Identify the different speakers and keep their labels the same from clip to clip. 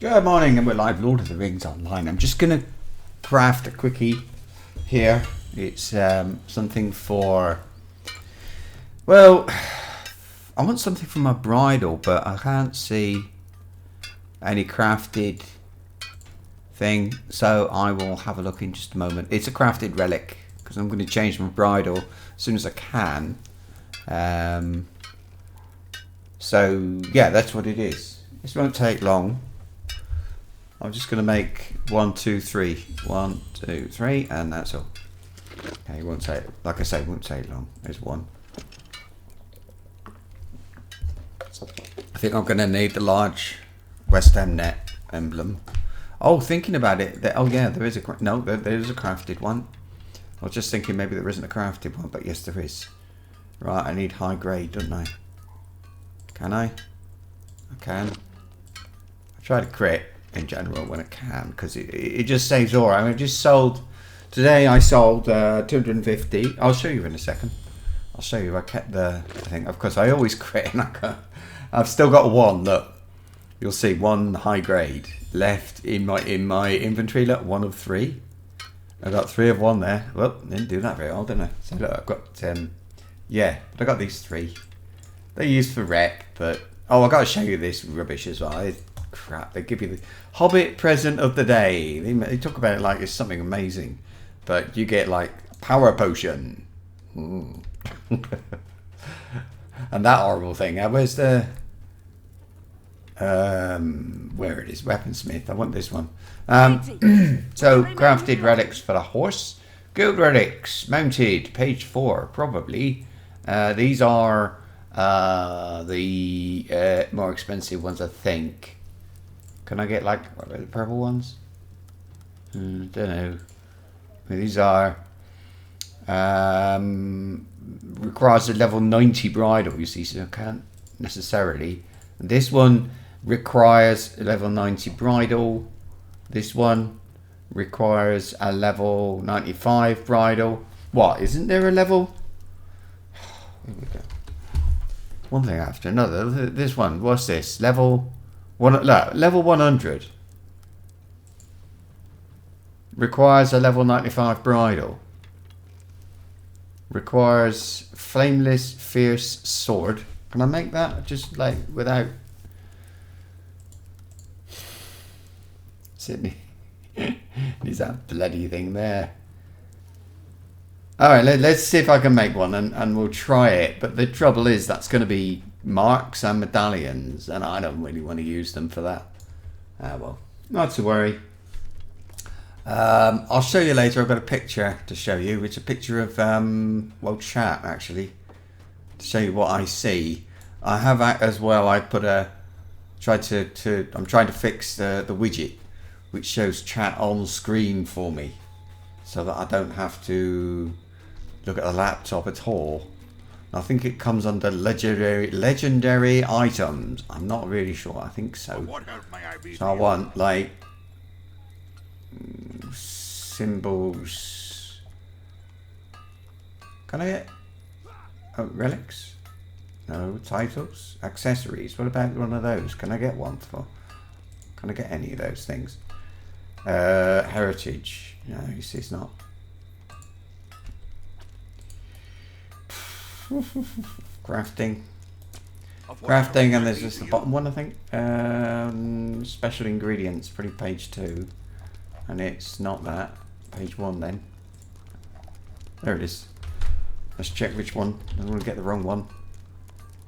Speaker 1: Good morning, and we're live Lord of the Rings online. I'm just going to craft a quickie here. It's something for, well, I want something for my bridal, but I can't see any crafted thing, so I will have a look in just a moment. It's a crafted relic, because I'm going to change my bridle as soon as I can. So, yeah, that's what it is. This won't take long. I'm just going to make 1, 2, 3. 1, 2, 3, and that's all. Okay, it won't take, like I say, it won't take long. There's one. I think I'm going to need the large West End net emblem. Oh, thinking about it, oh yeah, there is a, no, there is a crafted one. I was just thinking maybe there isn't a crafted one, but yes there is. Right, I need high grade, don't I? Can I? I can. I try to crit in general when I can, because it just saves aura. I mean, I just sold, today I sold 250. I'll show you in a second. I'll show you. I kept the thing. Of course, I always crit, and I've still got one. Look, you'll see one high grade left in my inventory. Look, 1 of 3. I got 3 of 1 there. Well, didn't do that very well, didn't I? So look, I've got yeah, but I got these 3. They're used for rep, but oh, I got to show you this rubbish as well. It's crap. They give you the Hobbit present of the day. They talk about it like it's something amazing, but you get like power potion. And that horrible thing. Where's the where it is, weaponsmith. I want this one. So crafted relics for the horse. Gold relics mounted, page 4 probably. These are the more expensive ones, I think. Can I get like the purple ones? Don't know. These are requires a level 90 bridle, you see, so I can't necessarily. This one requires a level 90 bridle. This one requires a level 95 bridle. What, isn't there a level? Here we go. One thing after another. This one, what's this? Level 100 requires a level 95 bridle. Requires flameless fierce sword. Can I make that just like without Sydney? Is that bloody thing there? Alright, let's see if I can make one, and we'll try it. But the trouble is that's going to be marks and medallions, and I don't really want to use them for that. Well, not to worry. I'll show you later. I've got a picture to show you. It's a picture of well, chat actually, to show you what I see. I have as well. I put a I'm trying to fix the widget which shows chat on screen for me, so that I don't have to look at the laptop at all. I think it comes under legendary items. I'm not really sure. I think so. So I want like symbols. Can I get relics? No. Titles, accessories. What about one of those? Can I get one for? Can I get any of those things? Heritage. No, you see, it's not. Crafting, and there's just the bottom one, I think. Special ingredients, pretty page 2, and it's not that. Page 1 then. There it is. Let's check which one. I don't want to get the wrong one.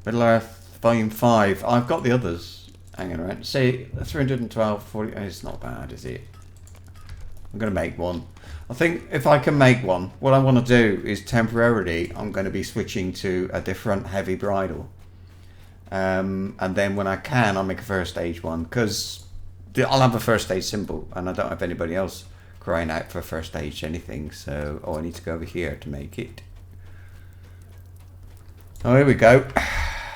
Speaker 1: Middle Earth, volume 5. I've got the others hanging around. See, 312, 40. It's not bad, is it? I'm going to make one. I think if I can make one, what I want to do is temporarily, I'm going to be switching to a different heavy bridle. And then when I can, I'll make a first stage one, because I'll have a first stage symbol, and I don't have anybody else crying out for first stage anything. So, I need to go over here to make it. Oh, here we go.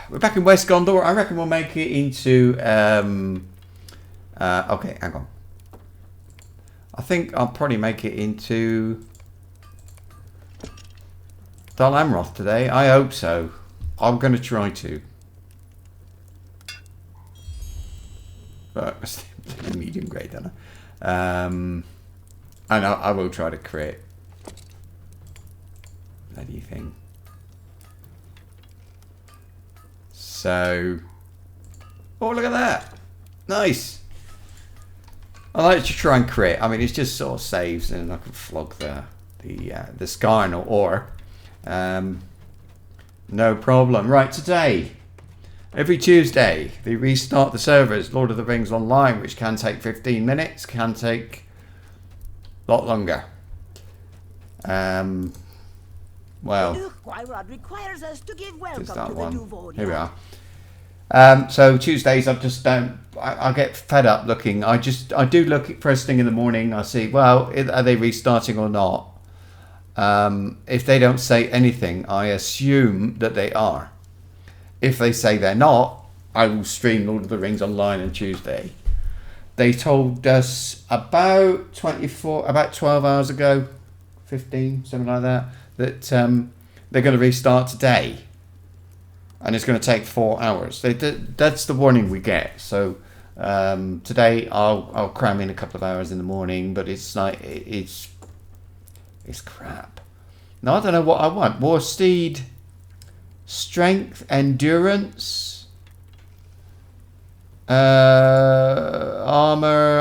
Speaker 1: We're back in West Gondor. I reckon we'll make it into... okay, hang on. I think I'll probably make it into Dol Amroth today. I hope so. I'm going to try to. but medium grade, don't I? And I will try to create anything. So, oh, look at that. Nice. I like to try and create. I mean, it's just sort of saves, and I can flog the skarn or ore. No problem. Right, today, every Tuesday, they restart the servers, Lord of the Rings Online, which can take 15 minutes, can take a lot longer. Well,
Speaker 2: requires us to give welcome
Speaker 1: there's that
Speaker 2: to
Speaker 1: one.
Speaker 2: the Duvoria.
Speaker 1: Here we are. So Tuesdays, I just don't. I get fed up looking. I do look at first thing in the morning. I see, well, are they restarting or not? If they don't say anything, I assume that they are. If they say they're not, I will stream Lord of the Rings Online on Tuesday. They told us about 12 hours ago, 15, something like that, that they're going to restart today. And it's going to take 4 hours. That's the warning we get. So today I'll cram in a couple of hours in the morning, but it's like it's crap. Now I don't know what I want. More steed, strength, endurance, armor.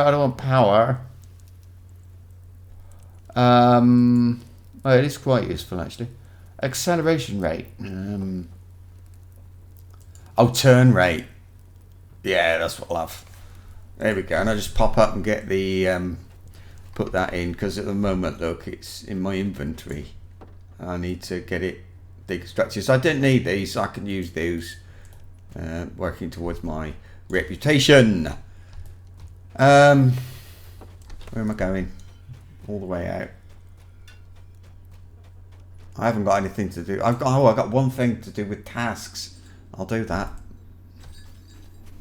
Speaker 1: I don't want power. Well, it is quite useful actually. Acceleration rate. Oh, turn rate. Yeah, that's what I'll have. There we go. And I just pop up and get the put that in, because at the moment, look, it's in my inventory. I need to get it deconstructed. So I don't need these. So I can use those. Working towards my reputation. Where am I going? All the way out. I haven't got anything to do. I've got one thing to do with tasks. I'll do that.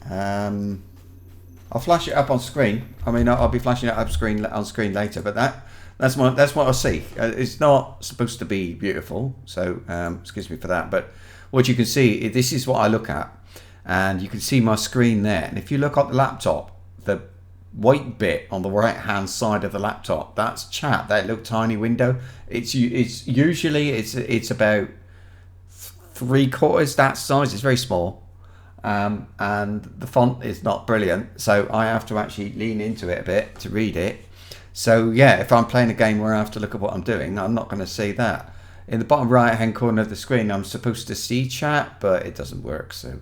Speaker 1: I'll flash it up on screen. I mean, I'll be flashing it up on screen later. But that's what I'll see. It's not supposed to be beautiful, so excuse me for that. But what you can see, this is what I look at, and you can see my screen there. And if you look at the laptop, the white bit on the right hand side of the laptop, that's chat. That little tiny window. It's usually about 3/4 that size. It's very small, and the font is not brilliant, so I have to actually lean into it a bit to read it. So yeah, if I'm playing a game where I have to look at what I'm doing, I'm not going to see that. In the bottom right hand corner of the screen, I'm supposed to see chat, but it doesn't work, so it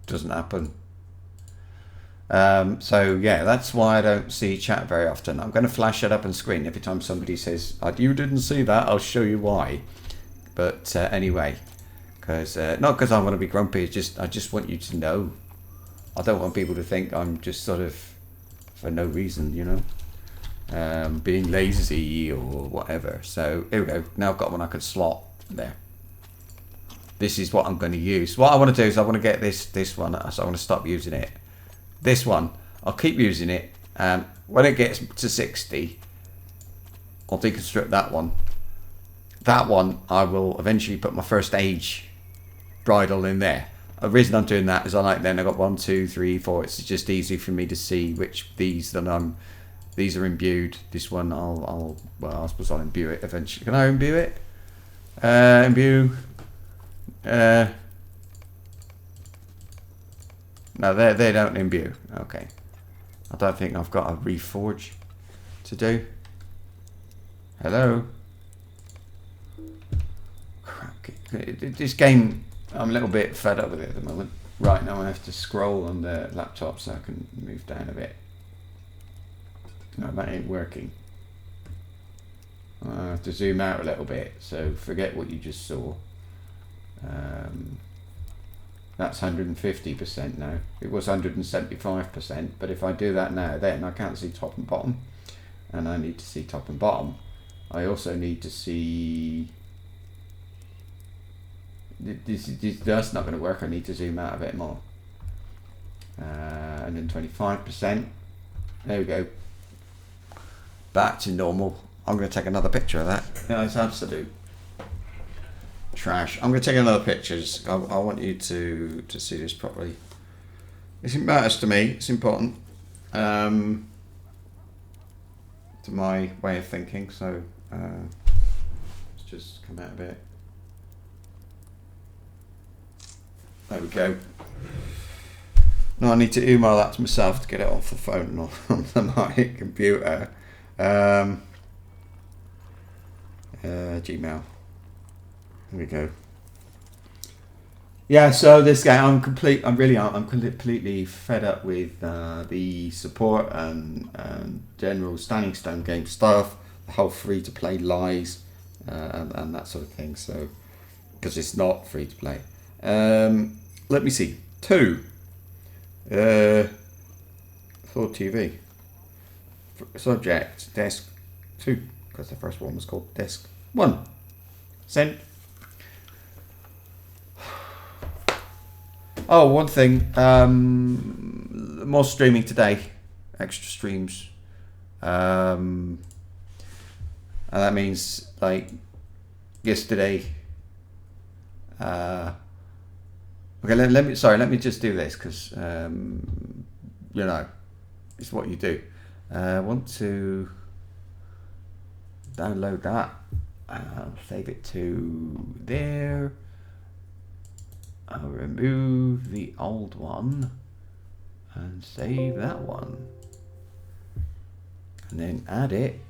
Speaker 1: doesn't happen. So yeah, that's why I don't see chat very often. I'm going to flash it up on screen every time somebody says, oh, you didn't see that, I'll show you why. But anyway, because not because I want to be grumpy, it's just I just want you to know. I don't want people to think I'm just sort of for no reason, you know, being lazy or whatever. So here we go. Now I've got one I can slot there. This is what I'm going to use. What I want to do is I want to get this one, so I want to stop using it. This one, I'll keep using it. When it gets to 60, I'll deconstruct that one. That one, I will eventually put my first age bridle in there. The reason I'm doing that is I like then I've got 1, 2, 3, 4. It's just easy for me to see which these are imbued. This one well, I suppose I'll imbue it eventually. Can I imbue it? Imbue. No, they don't imbue. Okay. I don't think I've got a reforge to do. Hello. Crap. This game, I'm a little bit fed up with it at the moment. Right, now I have to scroll on the laptop so I can move down a bit. No, that ain't working. I have to zoom out a little bit, so forget what you just saw. That's 150% now. It was 175%, but if I do that now, then I can't see top and bottom, and I need to see top and bottom. I also need to see... That's not going to work. I need to zoom out a bit more. And then 25%. There we go. Back to normal. I'm going to take another picture of that. Yeah, it's absolute trash. I'm going to take another picture. I want you to see this properly. It matters to me. It's important to my way of thinking. So let's just come out a bit. There we go. Now I need to email that to myself to get it off the phone and on my computer. Gmail. There we go. Yeah, so this game, I'm completely fed up with the support and general standing stone game stuff, the whole free to play lies, and that sort of thing. So, because it's not free to play. Let me see. 2. For TV. Subject desk 2, because the first one was called desk 1. Sent. Oh, one thing. More streaming today. Extra streams. And that means, like, yesterday. Okay, let me just do this, because, you know, it's what you do. I want to download that. Save it to there. I'll remove the old one and save that one, and then add it.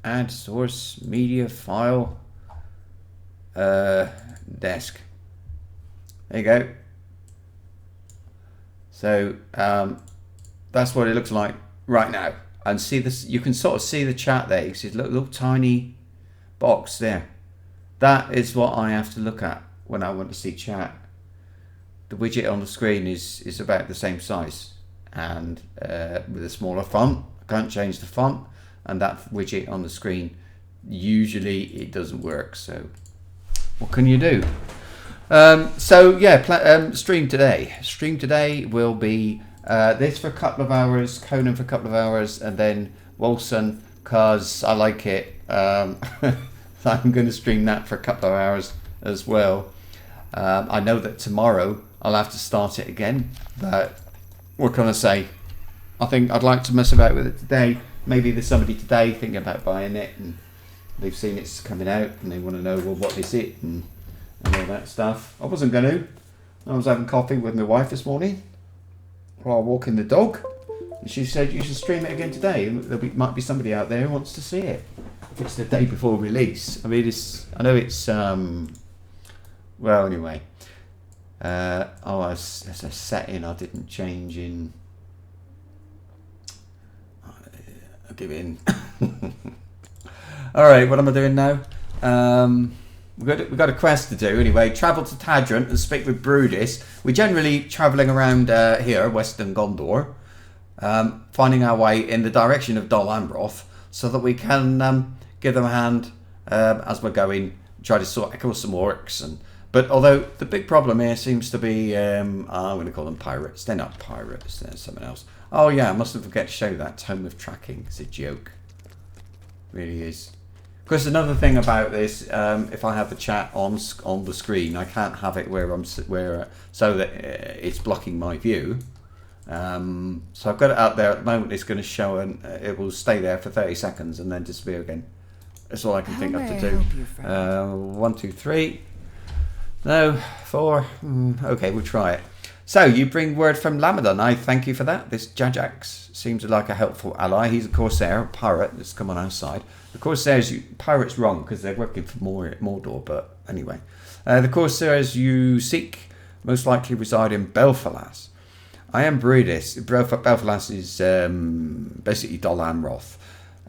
Speaker 1: Add source media file. Desk. There you go. So that's what it looks like right now. And see this. You can sort of see the chat there. You see the little tiny box there. That is what I have to look at when I want to see chat. The widget on the screen is about the same size, and with a smaller font. I can't change the font, and that widget on the screen, usually it doesn't work. So what can you do? So yeah, stream today. Stream today will be this for a couple of hours, Conan for a couple of hours, and then Wilson, because I like it. So I'm going to stream that for a couple of hours as well. I know that tomorrow I'll have to start it again, but what can I say? I think I'd like to mess about with it today. Maybe there's somebody today thinking about buying it, and they've seen it's coming out and they want to know, well, what is it, and all that stuff. I wasn't going to. I was having coffee with my wife this morning while walking the dog, and she said you should stream it again today. Might be somebody out there who wants to see it. If it's the day before release. I mean, I know it's well, anyway. As a setting, I didn't change in. I'll give in. All right, what am I doing now? We've got a quest to do anyway. Travel to Tadrant and speak with Brudis. We're generally travelling around here, Western Gondor, finding our way in the direction of Dol Amroth, so that we can give them a hand as we're going. Try to sort out some orcs, but although the big problem here seems to be, I'm going to call them pirates. They're not pirates. They're something else. Oh yeah, I mustn't forget to show you that Tome of Tracking. It's a joke. It really is. Of course, another thing about this, if I have the chat on the screen, I can't have it so that it's blocking my view. So I've got it out there at the moment. It's going to show, and it will stay there for 30 seconds and then disappear again. That's all I can think of to do. 1, 2, 3. No, 4. Okay, we'll try it. So you bring word from Lamadon. I thank you for that. This Jajax seems like a helpful ally. He's a Corsair, a pirate that's come on our side. The Corsairs, pirates wrong because they're working for Mordor, but anyway. The Corsairs you seek most likely reside in Belfalas. I am Brudis. Belfalas is basically Dol Amroth.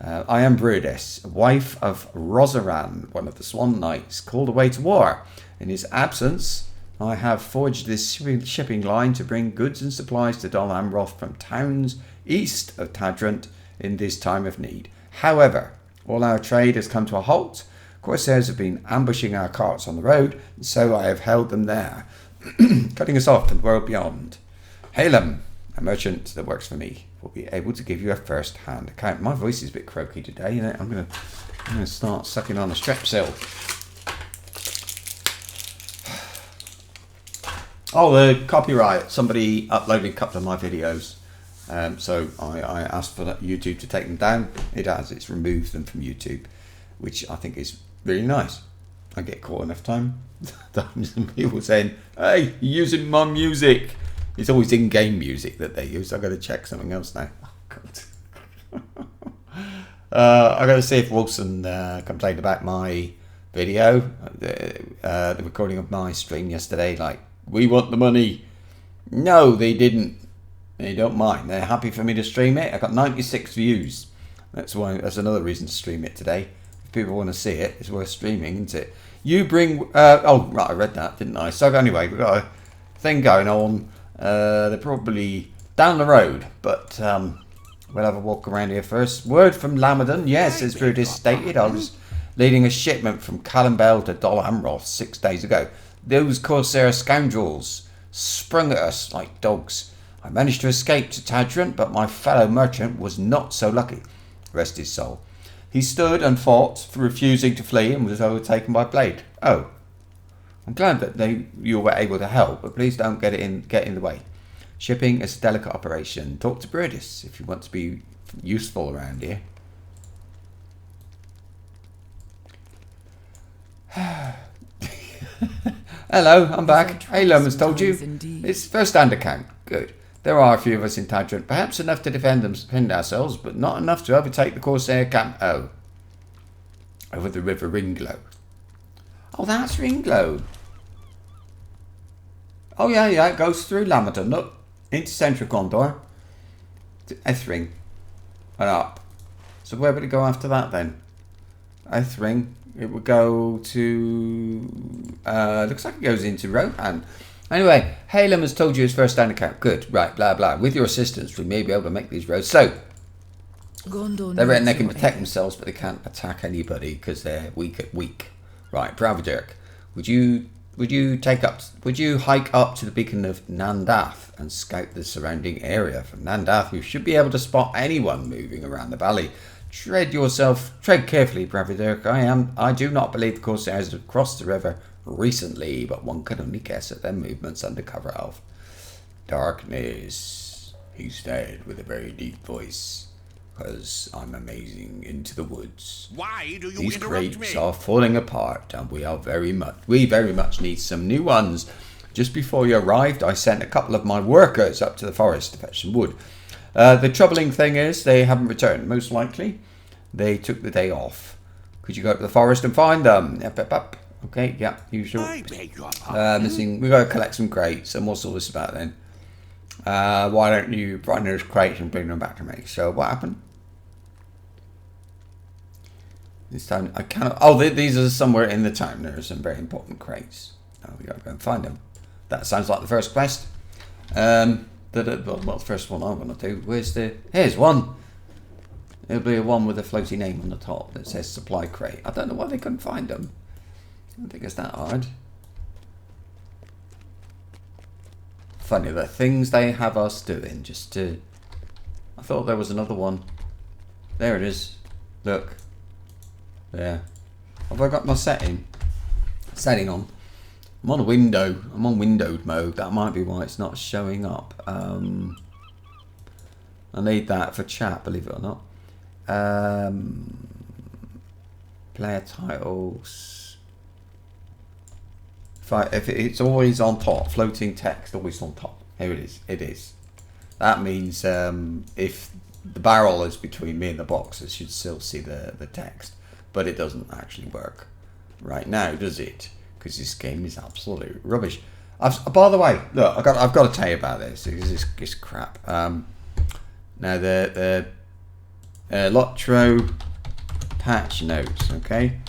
Speaker 1: I am Brudis, wife of Rosaran, one of the Swan Knights, called away to war. In his absence, I have forged this shipping line to bring goods and supplies to Dol Amroth from towns east of Tadrant in this time of need. However, all our trade has come to a halt. Corsairs have been ambushing our carts on the road, and so I have held them there, cutting us off to the world beyond. Halem, a merchant that works for me, will be able to give you a first-hand account. My voice is a bit croaky today. I'm going to start sucking on a strepsil. Oh, the copyright. Somebody uploaded a couple of my videos. So I asked for YouTube to take them down. It has. It's removed them from YouTube, which I think is really nice. I get caught enough time. Some people saying, "Hey, you're using my music." It's always in-game music that they use. I've got to check something else now. Oh, God. I've got to see if Wilson complained about my video, the recording of my stream yesterday. Like, we want the money. No, they didn't. They don't mind. They're happy for me to stream it. I got 96 views. That's another reason to stream it today. If people want to see it, it's worth streaming, isn't it? You bring... oh, right, I read that, didn't I? So anyway, we've got a thing going on. They're probably down the road, but we'll have a walk around here first. Word from Lamadon. Yes, as Brutus stated, I was leading a shipment from Callambell to Dol Amroth 6 days ago. Those Corsair scoundrels sprung at us like dogs. I managed to escape to Tadrant, but my fellow merchant was not so lucky. Rest his soul. He stood and fought for refusing to flee and was overtaken by Blade. Oh. I'm glad that you were able to help, but please don't get in the way. Shipping is a delicate operation. Talk to Brutus if you want to be useful around here. Hello, I'm back. Halem has told you. It's first-hand account. Good. There are a few of us in Tadrant, perhaps enough to defend ourselves, but not enough to overtake the Corsair camp. Oh. Over the river Ringlow. Oh, that's Ringlow. Oh, yeah, it goes through Lamadon, look, into central Gondor, to Ethring, and up. So where would it go after that then? Ethring, it would go to, looks like it goes into Rohan. Anyway, Halem has told you his first-hand account. Good, right, blah, blah. With your assistance, we may be able to make these roads. So, they can protect themselves, but they can't attack anybody because they're weak. Right, Bravadirk, would you hike up to the beacon of Nandath and scout the surrounding area? From Nandath, you should be able to spot anyone moving around the valley. Tread carefully, Bravadirk. I do not believe the Corsairs have crossed the river recently, but one can only guess at their movements under cover of darkness, he said with a very deep voice. Because I'm amazing into the woods.
Speaker 3: Why do you
Speaker 1: These
Speaker 3: interrupt
Speaker 1: crates
Speaker 3: me?
Speaker 1: are falling apart, and we very much need some new ones. Just before you arrived, I sent a couple of my workers up to the forest to fetch some wood. The troubling thing is they haven't returned. Most likely, they took the day off. Could you go to the forest and find them? Yep. Okay, yeah, usual.
Speaker 3: I beg your pardon.
Speaker 1: Missing. We got to collect some crates, and we'll sort this about then. Why don't you find those crates and bring them back to me? So what happened? This time I cannot. Oh, these are somewhere in the town. There are some very important crates. Oh, we gotta go and find them. That sounds like the first quest. Well, the first one I'm gonna do. Here's one. It'll be a one with a floaty name on the top that says supply crate. I don't know why they couldn't find them. I don't think it's that hard. Funny the things they have us doing just to. I thought there was another one. There it is. Look. There. Have I got my setting on? I'm on a window. I'm on windowed mode. That might be why it's not showing up. I need that for chat, believe it or not. Player titles. If it's always on top, floating text always on top. Here it is. It is. That means if the barrel is between me and the box, I should still see the text. But it doesn't actually work right now, does it? Because this game is absolute rubbish. By the way, look, I've got to tell you about this. It's crap. Now the LOTRO patch notes. Okay,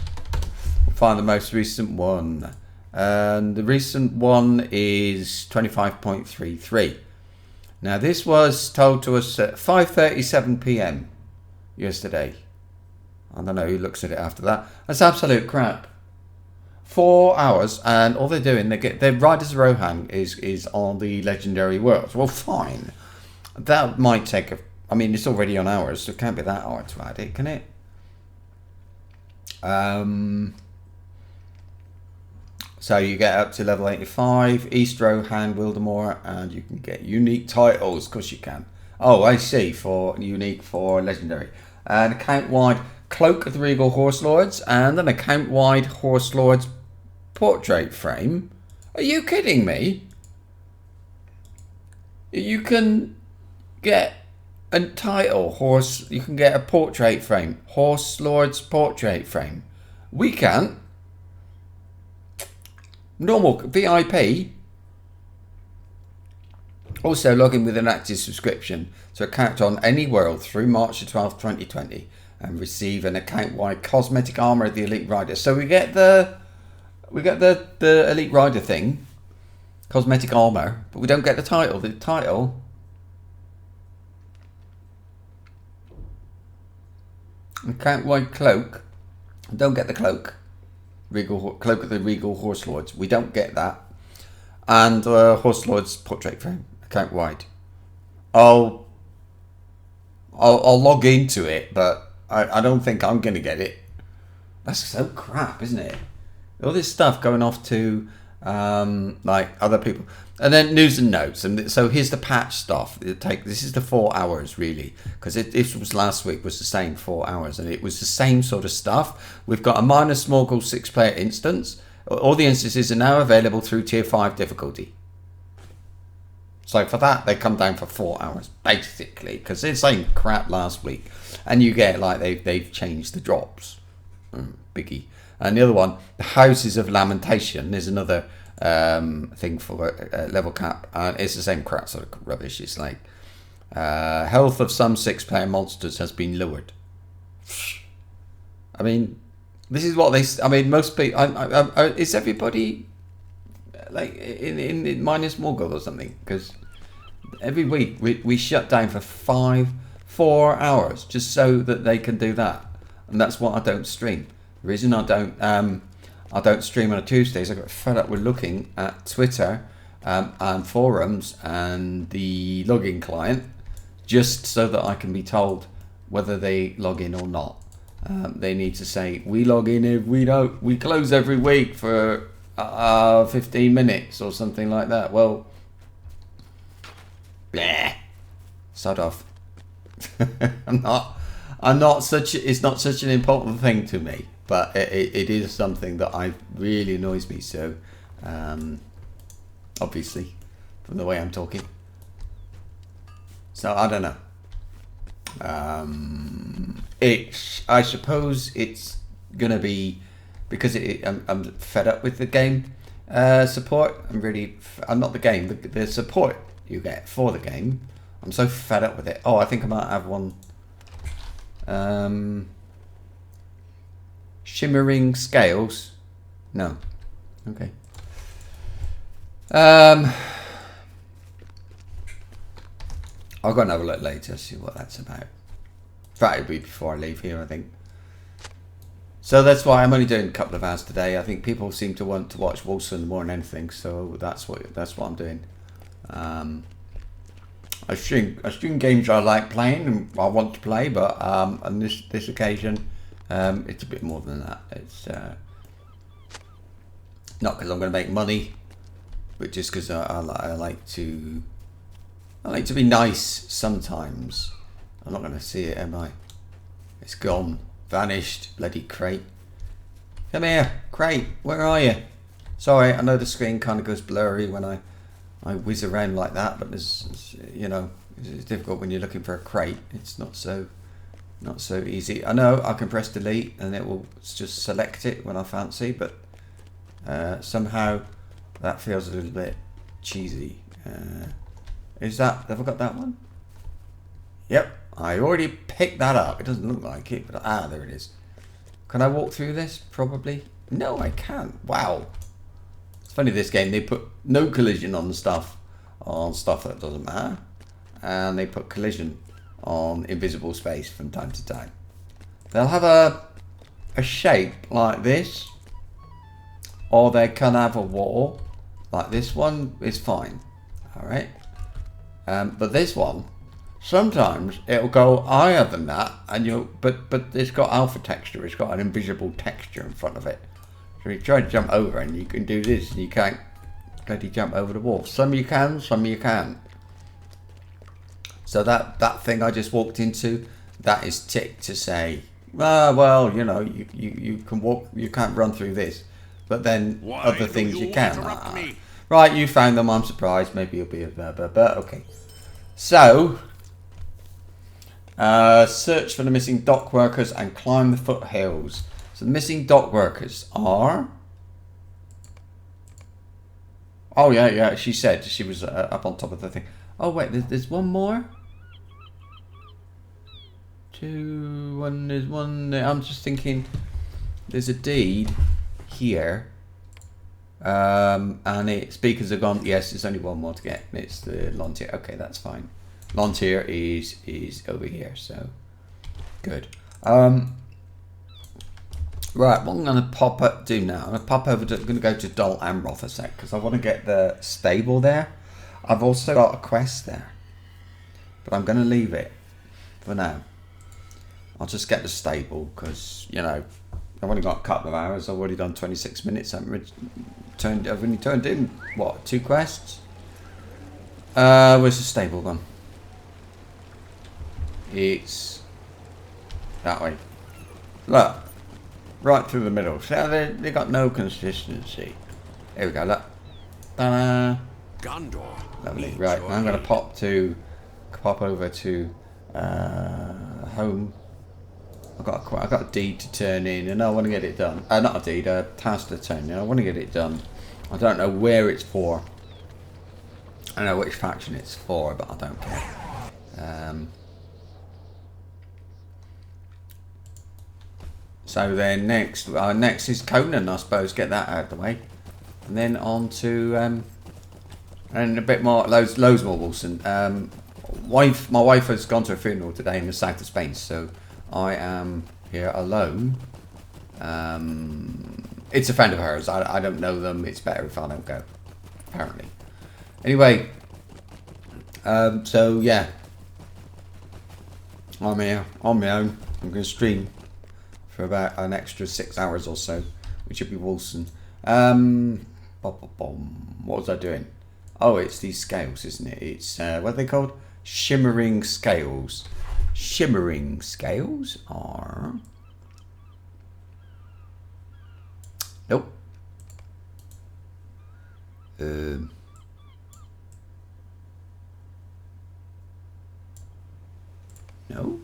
Speaker 1: we'll find the most recent one, and the recent one is 25.33. Now this was told to us at 5:37 p.m. yesterday. I don't know who looks at it after that. That's absolute crap. 4 hours, and all they're doing, their Riders of Rohan is on the legendary worlds. Well, fine. That might take I mean, it's already on hours, so it can't be that hard to add it, can it? So you get up to level 85, Eastro, Hand, Wildemore, and you can get unique titles. Of course you can. Oh, I see. For unique for legendary. An account-wide Cloak of the Regal Horse Lords and an account-wide Horse Lords portrait frame. Are you kidding me? You can get a title horse. You can get a portrait frame. Horse Lord's portrait frame. We can't. Normal VIP. Also log in with an active subscription to account on any world through March the 12th, 2020 and receive an account-wide cosmetic armor of the Elite Rider. So we get the Elite Rider thing, cosmetic armor, but we don't get the title. The title, account-wide cloak. Don't get the cloak. Cloak of the Regal Horse Lords. We don't get that. And Horse Lords portrait frame, account wide. I'll log into it, but I don't think I'm gonna get it. That's so crap, isn't it? All this stuff going off to like other people, and then news and notes. And so here's the patch stuff. This is the 4 hours really, because this was last week was the same 4 hours, and it was the same sort of stuff. We've got a minus Smorgul 6-player instance. All the instances are now available through tier 5 difficulty. So for that, they come down for 4 hours basically, because it's the same crap last week, and you get like they've changed the drops. Biggie. And the other one, the Houses of Lamentation, is another thing for level cap, and it's the same crap sort of rubbish. It's like health of some 6-player monsters has been lowered. I mean, this is what they. I mean, most people. Is everybody like in minus Morgul or something? Because every week we shut down for 4 hours just so that they can do that, and that's what I don't stream. The reason I don't stream on a Tuesday is I got fed up with looking at Twitter and forums and the login client just so that I can be told whether they log in or not. They need to say, we log in if we don't, we close every week for 15 minutes or something like that. Well, bleh, sod off. I'm not such, it's not such an important thing to me, but it is something that really annoys me. So, obviously, from the way I'm talking. So I don't know. I suppose it's gonna be because I'm fed up with the game support. I'm not the game. The support you get for the game. I'm so fed up with it. Oh, I think I might have one. Shimmering scales. No. Okay. I'll go and have a look later, see what that's about. That will be before I leave here, I think. So that's why I'm only doing a couple of hours today. I think people seem to want to watch Wilson more than anything, so that's what I'm doing. I stream games I like playing and I want to play, but on this occasion, it's a bit more than that. It's not because I'm going to make money, but just because I like to be nice sometimes. I'm not going to see it, am I? It's gone. Vanished. Bloody crate. Come here, crate. Where are you? Sorry, I know the screen kind of goes blurry when I whiz around like that, but there's, you know, it's difficult when you're looking for a crate. It's not so easy. I know I can press delete and it will just select it when I fancy, but somehow that feels a little bit cheesy. Have I got that one? Yep, I already picked that up. It doesn't look like it, but there it is. Can I walk through this? Probably. No, I can't. Wow. It's funny, this game, they put no collision on stuff that doesn't matter, and they put collision on invisible space from time to time. They'll have a shape like this, or they can have a wall like this one is fine. All right. But this one, sometimes it'll go higher than that, and but it's got alpha texture. It's got an invisible texture in front of it. So you try to jump over and you can do this and you can't bloody jump over the wall. Some you can, some you can't. So that thing I just walked into, that is ticked to say, well, you know, you can walk, you can't run through this. But then other things you can. Right, you found them, I'm surprised. Maybe you'll be a but okay. So, search for the missing dock workers and climb the foothills. So the missing dock workers are... Oh yeah, she said she was up on top of the thing. Oh wait, there's one more? There's one there. I'm just thinking there's a deed here. And speakers are gone. Yes, there's only one more to get. It's the Lontier. Okay, that's fine. Lontier is over here, so good. Right, what I'm going to do now, I'm going to go to Dol Amroth a sec, because I want to get the stable there. I've also got a quest there, but I'm going to leave it for now. I'll just get the stable, because, you know, I've only got a couple of hours. I've already done 26 minutes. I've only turned in, what, 2 quests? Where's the stable gone? It's that way. Look. Right through the middle. See how they got no consistency. Here we go, look. Ta-da!
Speaker 3: Gondor.
Speaker 1: Lovely. Right, now I'm going to pop over to home. I've got a deed to turn in, and I want to get it done. Not a deed, a task to turn in. I want to get it done. I don't know where it's for. I know which faction it's for, but I don't care. So then next is Conan, I suppose. Get that out of the way, and then on to and a bit more, loads more Wilson. My wife has gone to a funeral today in the south of Spain, so I am here alone. It's a friend of hers. I don't know them. It's better if I don't go, apparently. Anyway, so yeah, I'm here on my own. I'm going to stream for about an extra 6 hours or so, which would be Wilson. What was I doing? Oh, it's these scales, isn't it? It's what are they called? Shimmering scales. Shimmering scales are... Nope. No.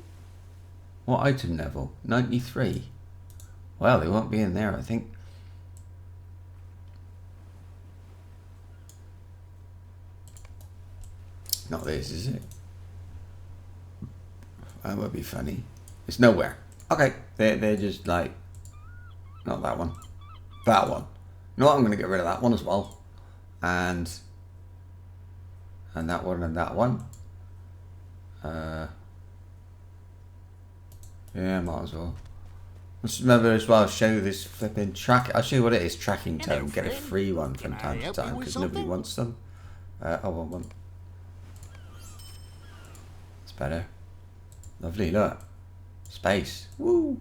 Speaker 1: What item level? 93. Well, they won't be in there, I think. Not this, is it? That would be funny. It's nowhere. Okay, they're just like... Not that one. That one. You know what? I'm going to get rid of that one as well. And that one and that one. Yeah, might as well. Let's remember as well, show you this flipping track. I'll show you what it is, tracking tone. Get a free one from time to time because nobody wants them. I want one. It's better. Lovely, look. Space. Woo!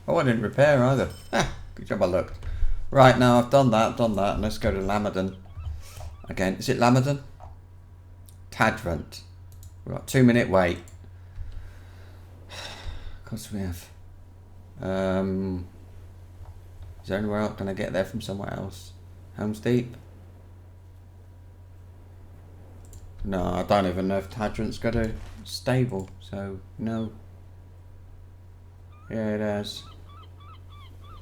Speaker 1: Oh, I didn't repair either. Ah, good job I looked. Right, now I've done that, and let's go to Lamadon. Again, is it Lamadon? Tadrant. We've got 2-minute wait. Of course we have. Is there anywhere else? Can I get there from somewhere else? Helm's Deep? No, I don't even know if Tadrant's got a stable, so no. Yeah, it has.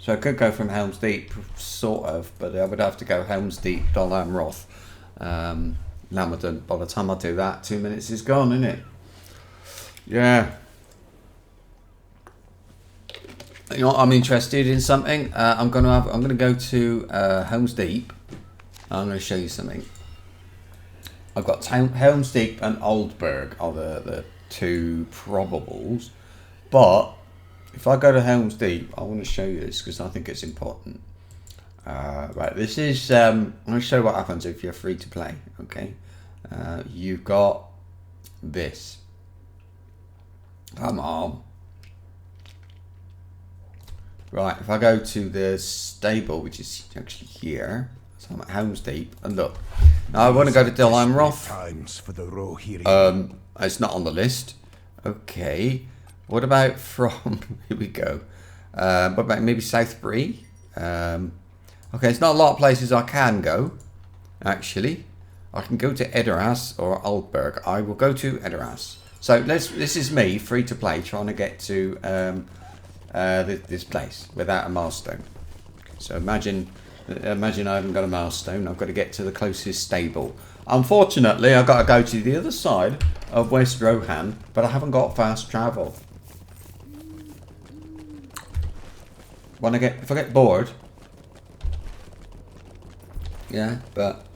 Speaker 1: So I could go from Helm's Deep, sort of, but I would have to go Helm's Deep, Dol Amroth, Lamadon. By the time I do that, 2 minutes is gone, isn't it? Yeah. You know what, I'm interested in something. I'm gonna go to Helm's Deep. I'm gonna show you something. I've got Helm's Deep and Oldburg are the two probables, but if I go to Helm's Deep, I want to show you this because I think it's important. Right, this is I'm going to show you what happens if you're free to play. Okay, you've got this. Come on. Right, if I go to the stable, which is actually here, so I'm at Helm's Deep, and look, now I want to go to Dol Amroth.
Speaker 3: Times for the
Speaker 1: It's not on the list. Okay, what about from? Here we go. What about maybe Southbury? Okay, it's not a lot of places I can go. Actually, I can go to Edoras or Aldberg. I will go to Edoras. So this is me, free to play, trying to get to this place without a milestone. So imagine I haven't got a milestone. I've got to get to the closest stable. Unfortunately, I've got to go to the other side of West Rohan, but I haven't got fast travel. If I get bored, yeah, but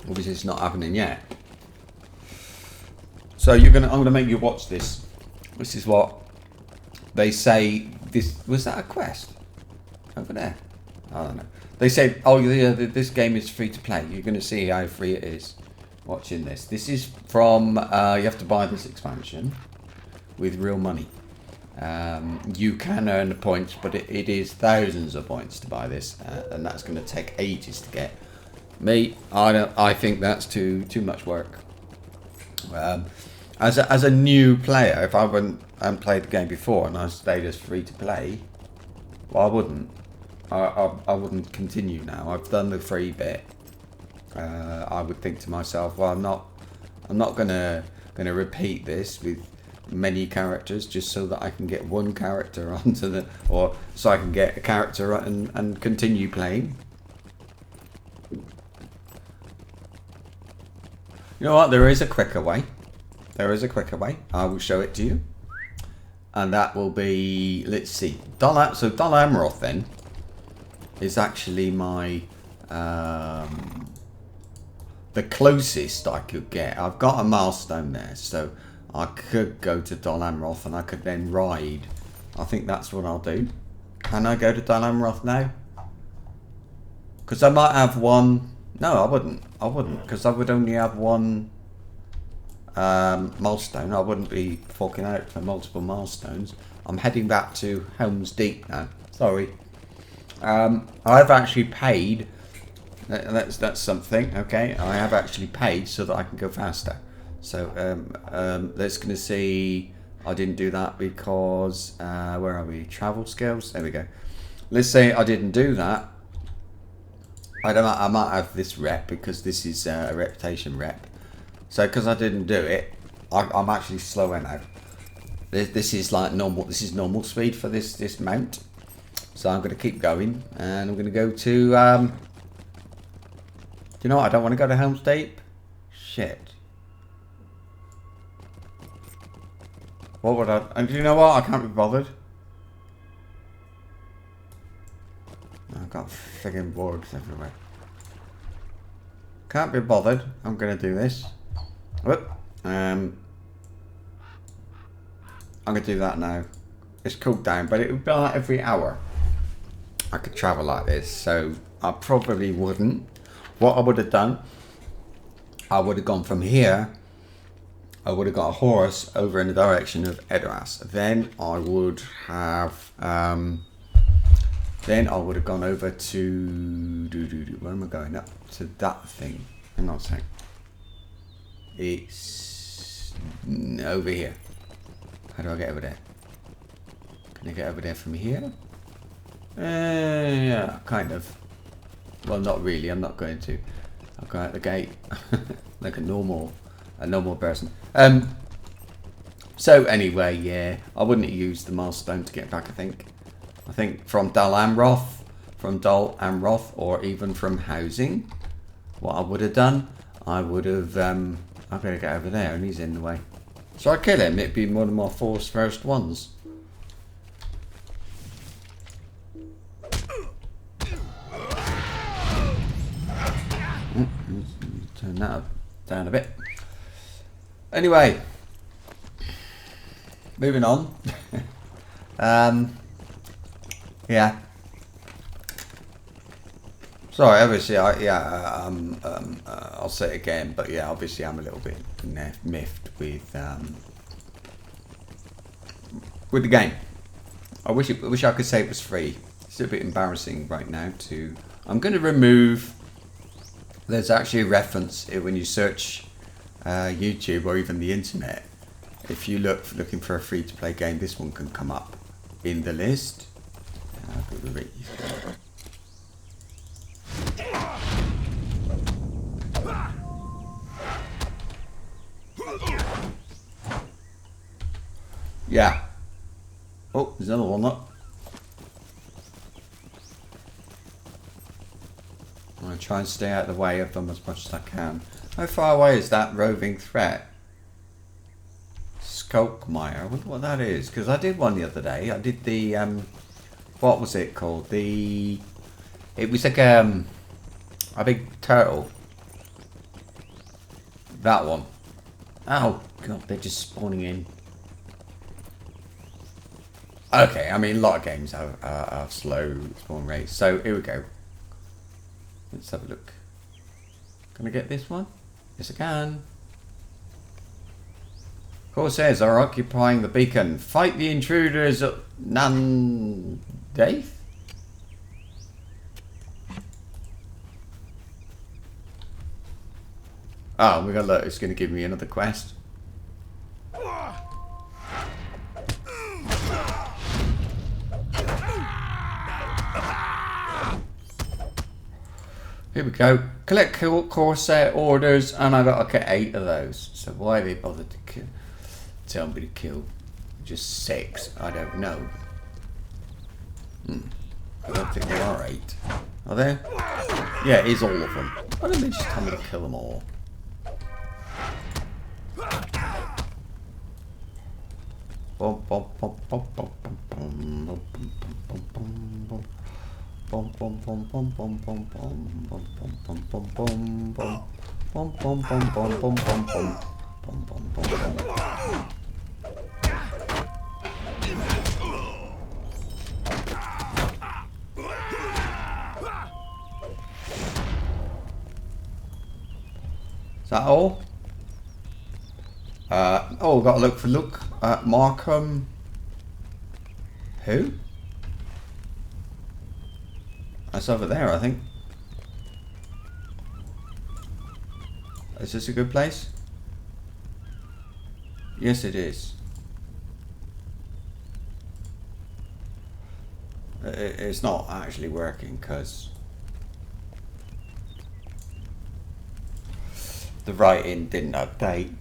Speaker 1: obviously it's not happening yet. So I'm gonna make you watch this. This is what they say. Was that a quest over there? I don't know. They said, oh yeah, this game is free to play. You're gonna see how free it is. Watching this. This is from. You have to buy this expansion with real money. You can earn the points, but it is thousands of points to buy this, and that's going to take ages to get. Me, I think that's too much work. As a new player, if I hadn't played the game before and I stayed as free to play, well, I wouldn't. I wouldn't continue now. I've done the free bit. I would think to myself, well, I'm not gonna repeat this with many characters just so that I can get one character onto or so I can get a character and continue playing. You know what? There is a quicker way. There is a quicker way. I will show it to you, and that will be, let's see, Dol Amroth then is actually my the closest I could get. I've got a milestone there, so I could go to Dol Amroth and I could then ride. I think that's what I'll do. Can I go to Dol Amroth now? Because I might have one. No, I wouldn't. Because I would only have one milestone. I wouldn't be forking out for multiple milestones. I'm heading back to Helm's Deep now. Sorry. I've actually paid. That's something. Okay, I have actually paid so that I can go faster. So let's gonna see. I didn't do that because where are we? Travel skills. There we go. Let's say I didn't do that. I might have this rep because this is a reputation rep. So because I didn't do it, I'm actually slower now. This is like normal. This is normal speed for this mount. So I'm going to keep going, and I'm going to go to. You know what? I don't want to go to Helm's Deep. Shit. What would I? And you know what? I can't be bothered. I've got friggin' boards everywhere. Can't be bothered. I'm gonna do this. Whoop. I'm gonna do that now. It's cooled down, but it would be like every hour. I could travel like this, so I probably wouldn't. What I would have done, I would have gone from here. I would have got a horse over in the direction of Edoras. Then I would have. Then I would have gone over to where am I going? Up to that thing. Hang on a sec. It's over here. How do I get over there? Can I get over there from here? Yeah, kind of. Well, not really. I'm not going to. I'll go out the gate like a normal person. So anyway, yeah, I wouldn't have used the milestone to get back. I think from Dol Amroth, or even from housing, what I would have done, I would have, I'm going to get over there and he's in the way. So I kill him, it'd be one of my first ones. Turn that down a bit. Anyway, moving on. Yeah. Sorry, obviously, I'll say it again, but yeah, obviously, I'm a little bit miffed with the game. wish I could say it was free. It's a bit embarrassing right now to... I'm going to remove... There's actually a reference when you search YouTube or even the internet. If you looking for a free-to-play game, this one can come up in the list. I'll go to read. Yeah. Oh, there's another one up. I'm going to try and stay out of the way of them as much as I can. How far away is that roving threat? Skulkmire. I wonder what that is. Because I did one the other day. I did the... what was it called? It was like a big turtle. That one. Oh, God. They're just spawning in. Okay, I mean, a lot of games have slow spawn rates. So, here we go. Let's have a look. Can I get this one? Yes, I can. Corsairs are occupying the beacon. Fight the intruders at Nandaith? Oh, we got look. It's going to give me another quest. Here we go. Collect Corsair orders, and I got to get 8 of those. So why they bothered to kill? Tell me to kill just 6. I don't know. I don't think there are 8. Are there? Yeah, it is all of them. Why don't they just tell me to kill them all? Is that all? Oh, got to look at Markham. Who? That's over there, I think. Is this a good place? Yes, it is. It's not actually working because the writing didn't update.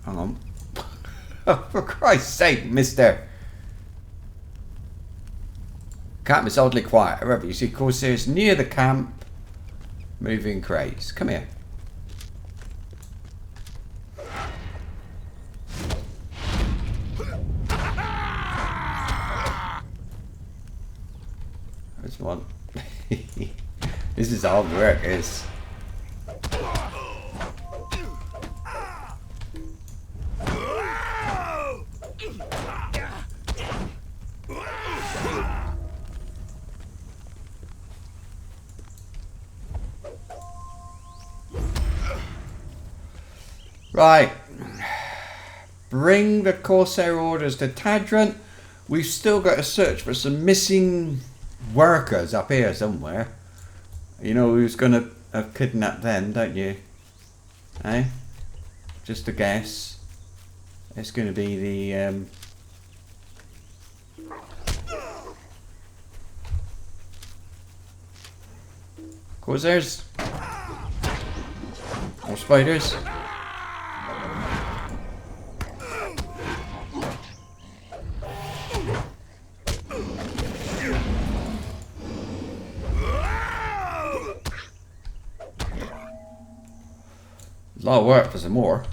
Speaker 1: Hang on. Oh, for Christ's sake, mister. Camp is oddly quiet. However, you see Corsairs near the camp moving crates. Come here. There's one. This is hard work, is. Right. Bring the Corsair orders to Tadrant. We've still got to search for some missing workers up here somewhere. You know who's going to have kidnapped them, don't you? Eh? Just a guess. It's going to be the... Corsairs. Or spiders. A lot of work for some more.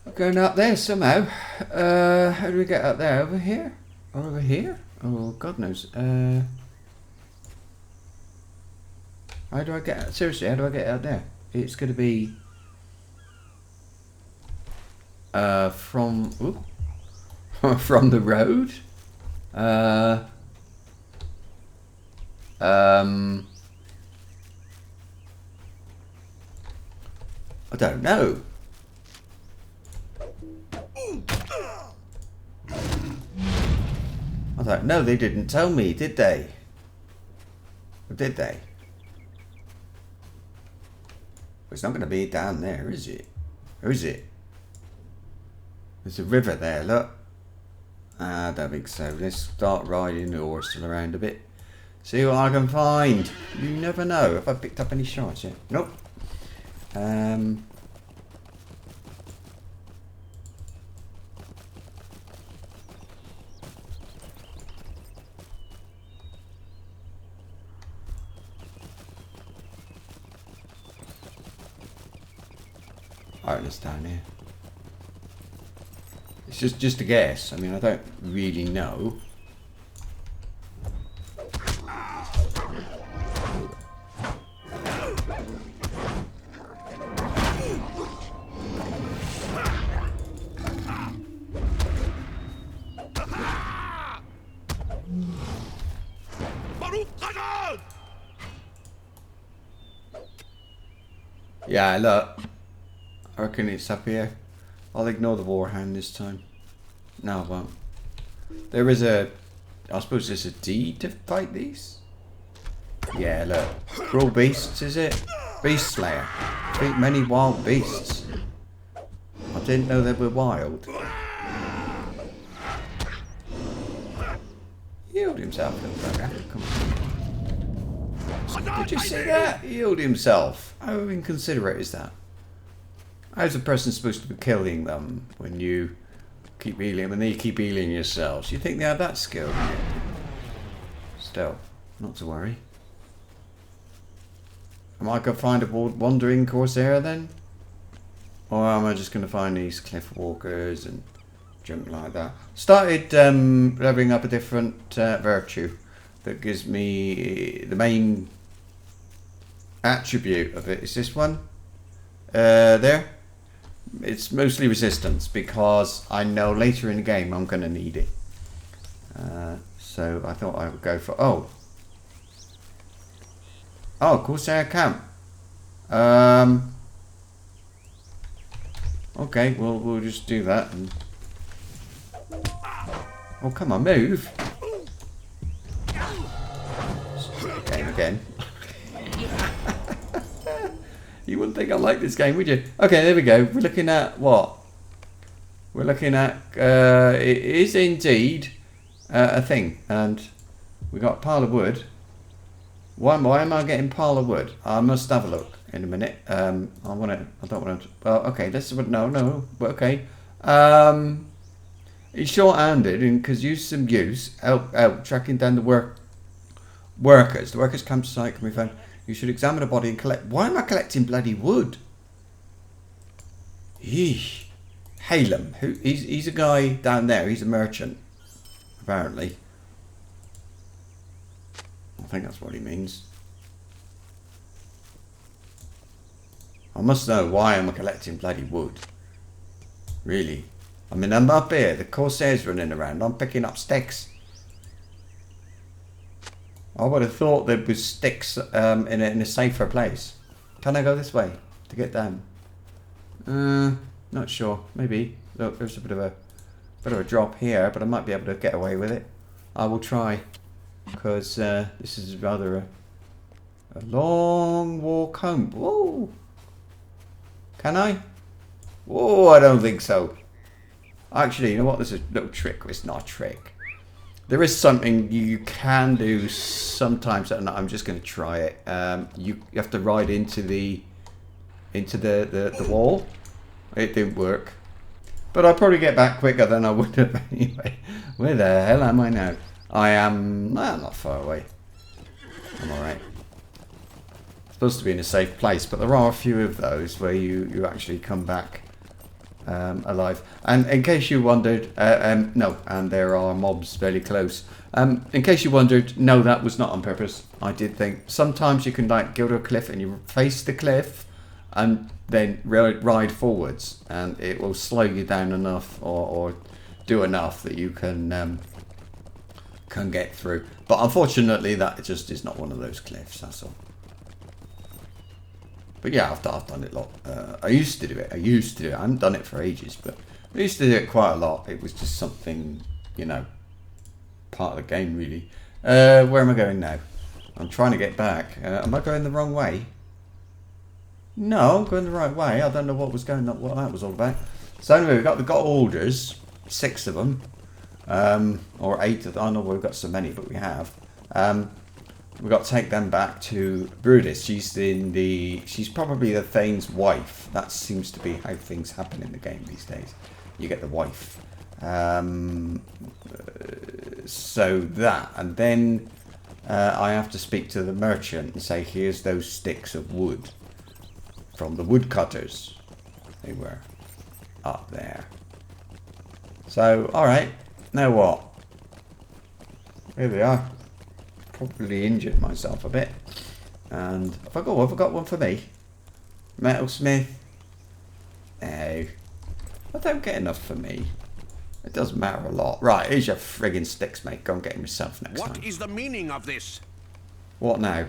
Speaker 1: I'm going up there somehow. How do we get up there? Over here? Or over here? Oh, God knows. How do I get... Seriously, how do I get out there? It's going to be... from... Ooh, from the road? I don't know. I don't know. They didn't tell me, did they? Or did they? It's not going to be down there, is it? Or is it? There's a river there, look. I don't think so. Let's start riding the horse around a bit. See what I can find. You never know. Have I picked up any shards yet? Nope. Alright, it's down here. It's just a guess. I mean, I don't really know. Yeah, look. I reckon it's up here. I'll ignore the warhound this time. No, I won't. There is a... I suppose there's a D to fight these? Yeah, look. Cruel beasts, is it? Beast slayer. Beat many wild beasts. I didn't know they were wild. Healed himself, little bugger. Come on. Did you see that? He healed himself. How inconsiderate is that? How's a person supposed to be killing them when you keep healing them and then you keep healing yourselves? You think they have that skill? Still, not to worry. Am I going to find a wandering corsair then? Or am I just going to find these cliff walkers and junk like that? Started leveling up a different virtue that gives me the main attribute of it. Is this one? There. It's mostly resistance because I know later in the game I'm going to need it. So I thought I would go for... Oh, Corsair camp. Okay, well, we'll just do that. And... Oh, come on, move. Game again. You wouldn't think I like this game, would you? Okay, there we go. We're looking at what? We're looking at... it is indeed a thing. And we got a pile of wood. Why am I getting pile of wood? I must have a look in a minute. I don't want to... Well, okay, this is what... No. Okay. He's short-handed because use some use. Help tracking down the workers. The workers' campsite can be found... You should examine a body and collect... Why am I collecting bloody wood? Eesh. Halem. He's a guy down there. He's a merchant. Apparently. I think that's what he means. I must know why am I collecting bloody wood. Really. I mean, I'm up here. The Corsair's running around. I'm picking up sticks. I would have thought there was sticks in a safer place. Can I go this way to get down? Not sure. Maybe. Look, there's a bit of a drop here, but I might be able to get away with it. I will try, because this is rather a long walk home. Whoa! Can I? Whoa! I don't think so. Actually, you know what? There's a little trick. It's not a trick. There is something you can do sometimes, and I'm just going to try it. You have to ride into the wall. It didn't work, but I'll probably get back quicker than I would have anyway. Where the hell am I now? I am not far away. I'm all right. Supposed to be in a safe place, but there are a few of those where you actually come back alive. And in case you wondered, no, and there are mobs fairly close. In case you wondered, no, that was not on purpose. I did think sometimes you can like go to a cliff and you face the cliff and then ride forwards, and it will slow you down enough or do enough that you can get through. But unfortunately, that just is not one of those cliffs. That's all. But yeah, I've done it a lot. I used to do it. I haven't done it for ages, but I used to do it quite a lot. It was just something, you know, part of the game, really. Where am I going now? I'm trying to get back. Am I going the wrong way? No, I'm going the right way. I don't know what that was all about. So anyway, we've got orders, 6 of them, or 8 of them. I don't know why we've got so many, but we have. We've got to take them back to Brutus. She's probably the Thane's wife. That seems to be how things happen in the game these days. You get the wife. So that, and then I have to speak to the merchant and say, here's those sticks of wood from the woodcutters. They were up there. So, alright, now what? Here we are. Probably injured myself a bit. And have I got one for me? Metalsmith? No. I don't get enough for me. It doesn't matter a lot. Right, here's your friggin' sticks, mate. Go and get him yourself next time.
Speaker 3: What is the meaning of this?
Speaker 1: What now?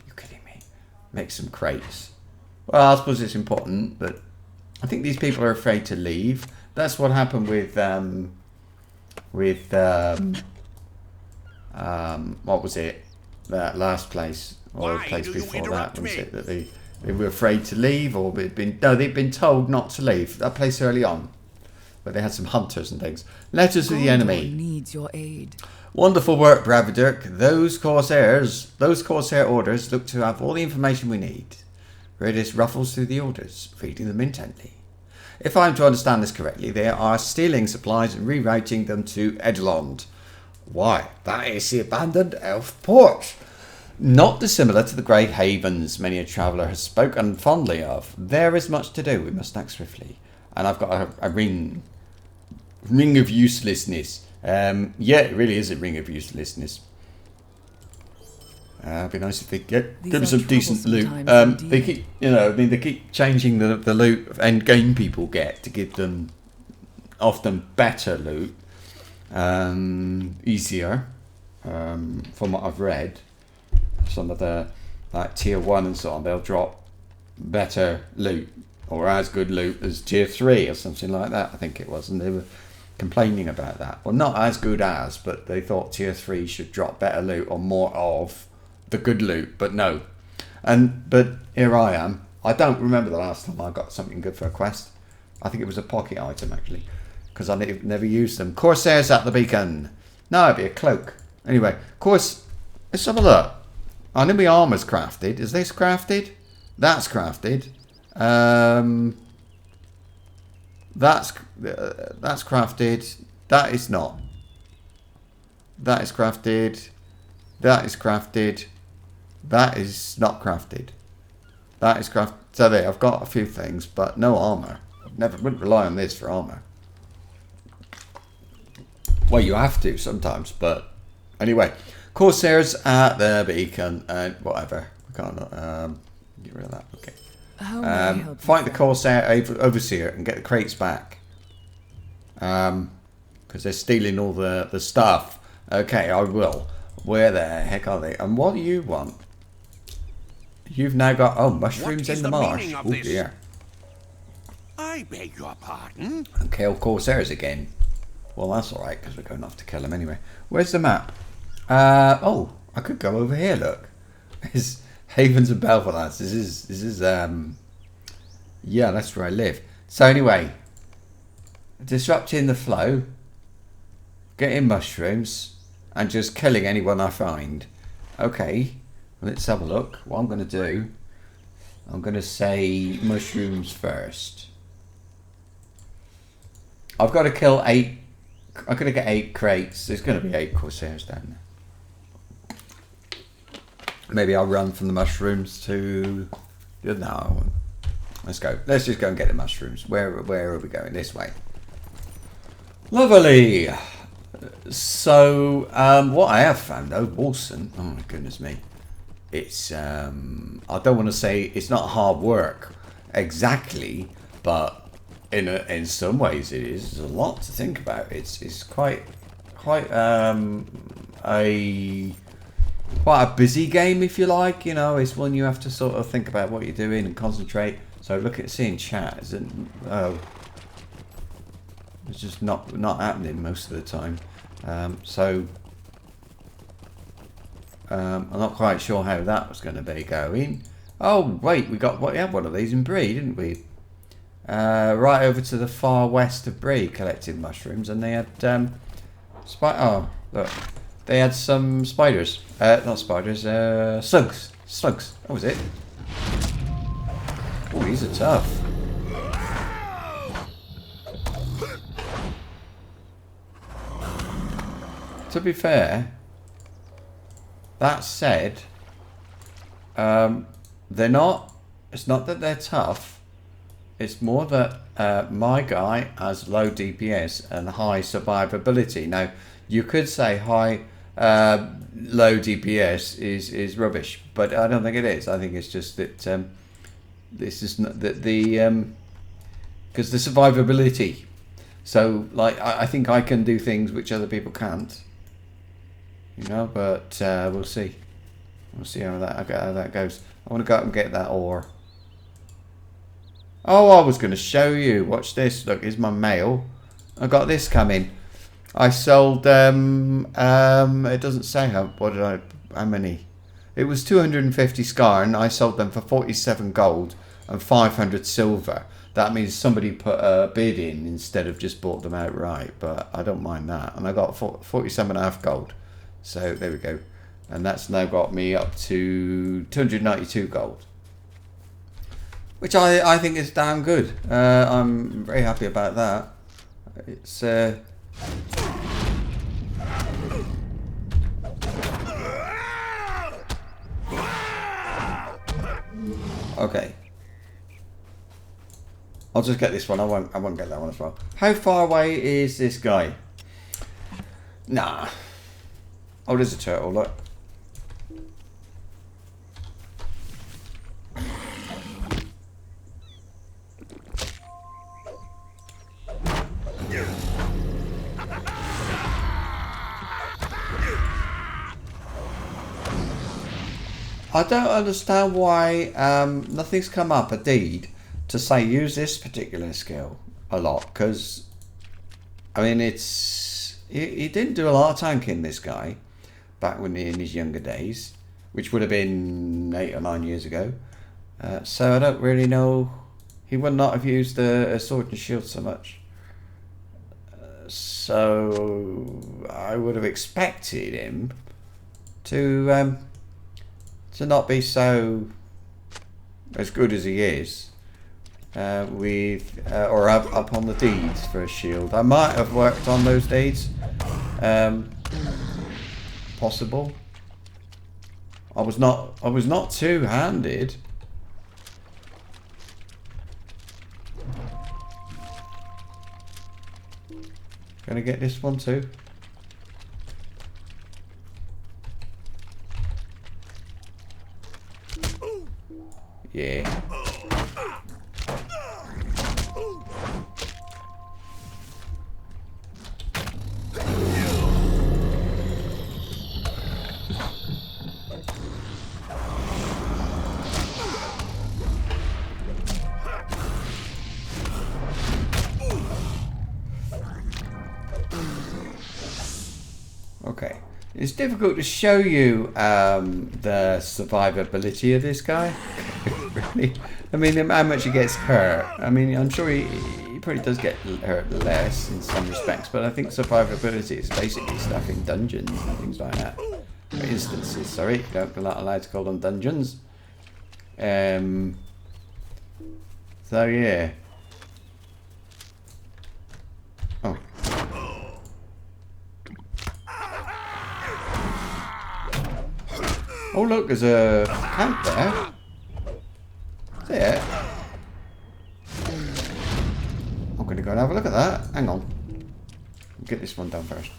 Speaker 1: You're kidding me. Make some crates. Well, I suppose it's important, but I think these people are afraid to leave. That's what happened with what was it? That last place, or the place before that, was it that they were afraid to leave, or they'd been told not to leave. That place early on, but they had some hunters and things. Letters of the enemy.
Speaker 4: Needs your aid.
Speaker 1: Wonderful work, Bravidirk. Those corsair orders look to have all the information we need. Redis ruffles through the orders, reading them intently. If I'm to understand this correctly, they are stealing supplies and rerouting them to Edelond. Why, that is the abandoned elf port. Not dissimilar to the great havens many a traveller has spoken fondly of. There is much to do. We must act swiftly. And I've got a ring of uselessness. Yeah, it really is a ring of uselessness. It'd be nice if they give me some decent loot. They keep, they keep changing the loot end game people get to give them often better loot, easier. From what I've read, some of the like tier 1 and so on, they'll drop better loot or as good loot as tier 3 or something like that. I think it was, and they were complaining about that. Well, not as good as, but they thought tier 3 should drop better loot or more of the good loot, but no. But here I am. I don't remember the last time I got something good for a quest. I think it was a pocket item actually, because I never used them. Corsairs at the beacon. No, it'd be a cloak. Anyway, of course, let's have a look. I know my armour's crafted. Is this crafted? That's crafted. That's crafted. That is not. That is crafted. That is crafted. That is not crafted. That is crafted. So there, I've got a few things, but no armour. Wouldn't rely on this for armour. Well, you have to sometimes, but anyway. Corsairs at the beacon and whatever. We can't get rid of that. Okay. Fight the Corsair overseer and get the crates back. Because they're stealing all the stuff. Okay, I will. Where the heck are they? And what do you want? You've now got mushrooms in the marsh. Oh dear.
Speaker 3: I beg your pardon.
Speaker 1: And kill Corsairs again. Well, that's all right because we're going off to kill them anyway. Where's the map? I could go over here. Look, it's Havens and Belfast. This is yeah, that's where I live. So anyway, disrupting the flow, getting mushrooms, and just killing anyone I find. Okay, let's have a look. What I'm going to do, I'm going to say mushrooms first. I've got to kill 8. I'm going to get 8 crates. There's going to be 8 Corsairs down there. Maybe I'll run from the mushrooms to... No, let's go. Let's just go and get the mushrooms. Where are we going? This way. Lovely. So, what I have found though, Wilson, oh my goodness me, it's, I don't want to say it's not hard work exactly, but in some ways it is. There's a lot to think about. It's quite a quite a busy game, if you like. You know, it's one you have to sort of think about what you're doing and concentrate. So look at seeing chat. Isn't it's just not happening most of the time. I'm not quite sure how that was going to be going. Oh wait, we had one of these in Bree, didn't we? Right over to the far west of Bree, collected mushrooms, and they had oh look, they had some spiders. Not spiders. Slugs. Slugs. That was it. Oh, these are tough. To be fair, that said, they're not. It's not that they're tough. It's more that my guy has low DPS and high survivability. Now, you could say low DPS is rubbish, but I don't think it is. I think it's just that this is not that because the survivability. So, like, I think I can do things which other people can't. You know, but we'll see. We'll see how that goes. I want to go out and get that ore. Oh, I was going to show you. Watch this. Look, here's my mail. I got this coming. I sold. It doesn't say how many. It was 250 scar, and I sold them for 47 gold and 500 silver. That means somebody put a bid in instead of just bought them outright. But I don't mind that. And I got 47.5 gold. So there we go, and that's now got me up to 292 gold, which I think is damn good. I'm very happy about that. It's okay. I'll just get this one. I won't get that one as well. How far away is this guy? Nah. Oh, there's a turtle, look. I don't understand why nothing's come up a deed to say use this particular skill a lot, because I mean he didn't do a lot of tanking, this guy, back when in his younger days, which would have been 8 or 9 years ago. So I don't really know. He would not have used a sword and shield so much. So I would have expected him to not be so as good as he is or up on the deeds for a shield. I might have worked on those deeds. Possible. I was not two-handed. Gonna get this one too. Yeah. Okay. It's difficult to show you the survivability of this guy. Really. I mean, how much he gets hurt. I mean, I'm sure he probably does get hurt less in some respects, but I think survivability is basically stuff in dungeons and things like that. For instances, sorry, don't be not allowed to call them dungeons. So yeah. Oh. Oh look, there's a camp there. See it? I'm gonna go and have a look at that. Hang on. Get this one done first.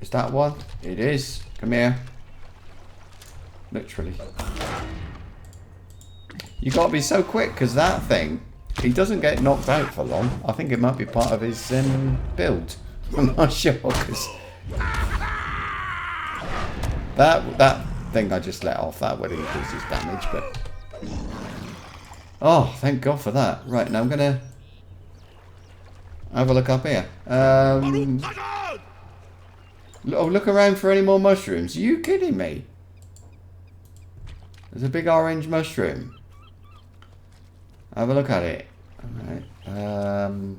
Speaker 1: Is that one? It is. Come here. Literally. You got to be so quick because that thing, he doesn't get knocked out for long. I think it might be part of his build. I'm not sure because that thing I just let off, that would increase his damage, but oh, thank God for that. Right, now I'm gonna have a look up here. Oh, look around for any more mushrooms. Are you kidding me? There's a big orange mushroom. Have a look at it. Alright.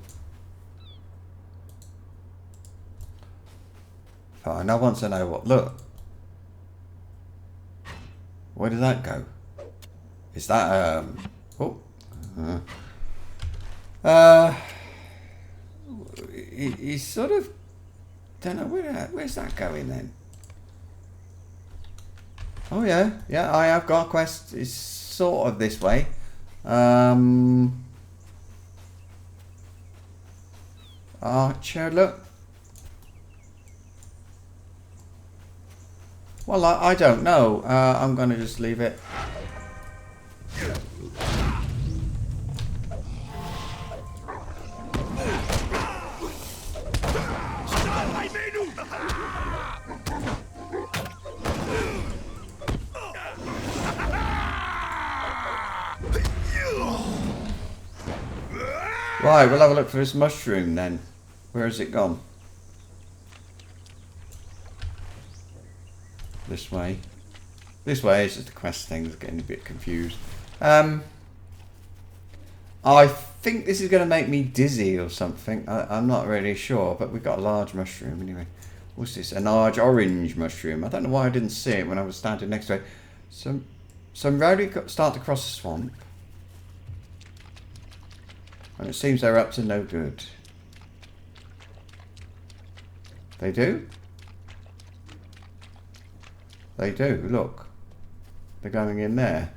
Speaker 1: Oh, now wants to know what. Look. Where did that go? Is that oh. He's sort of. Don't know where's that going then. Oh yeah, yeah. I have got a quest. It's sort of this way. Archer, look. Well, I don't know. I'm going to just leave it. Right, we'll have a look for this mushroom then. Where has it gone? This way. This way is just the quest things getting a bit confused. I think this is going to make me dizzy or something. I'm not really sure, but we've got a large mushroom anyway. What's this? A large orange mushroom. I don't know why I didn't see it when I was standing next to it. Some rowdy start to cross the swamp. And it seems they're up to no good. They do? They do, look. They're going in there.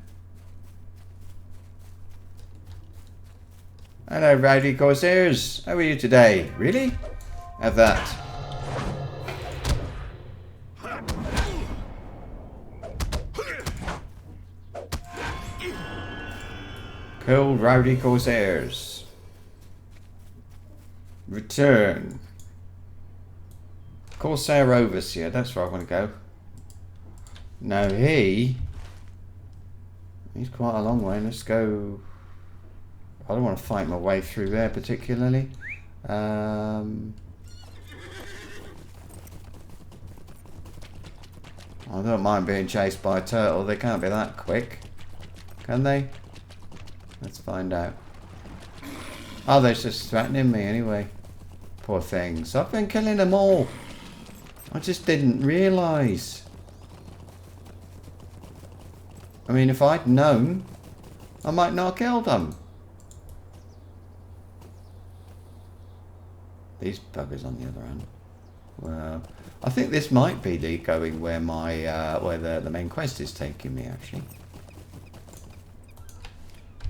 Speaker 1: Hello, rowdy corsairs. How are you today? Really? Have that. Kill rowdy corsairs. Return. Corsair Overseer, that's where I want to go. Now he's quite a long way. Let's go. I don't want to fight my way through there particularly. I don't mind being chased by a turtle. They can't be that quick, can they? Let's find out. Oh, they're just threatening me anyway. Poor things. I've been killing them all. I just didn't realise. I mean, if I'd known, I might not have killed them. These buggers on the other hand. Well, I think this might be the going where my where the main quest is taking me actually.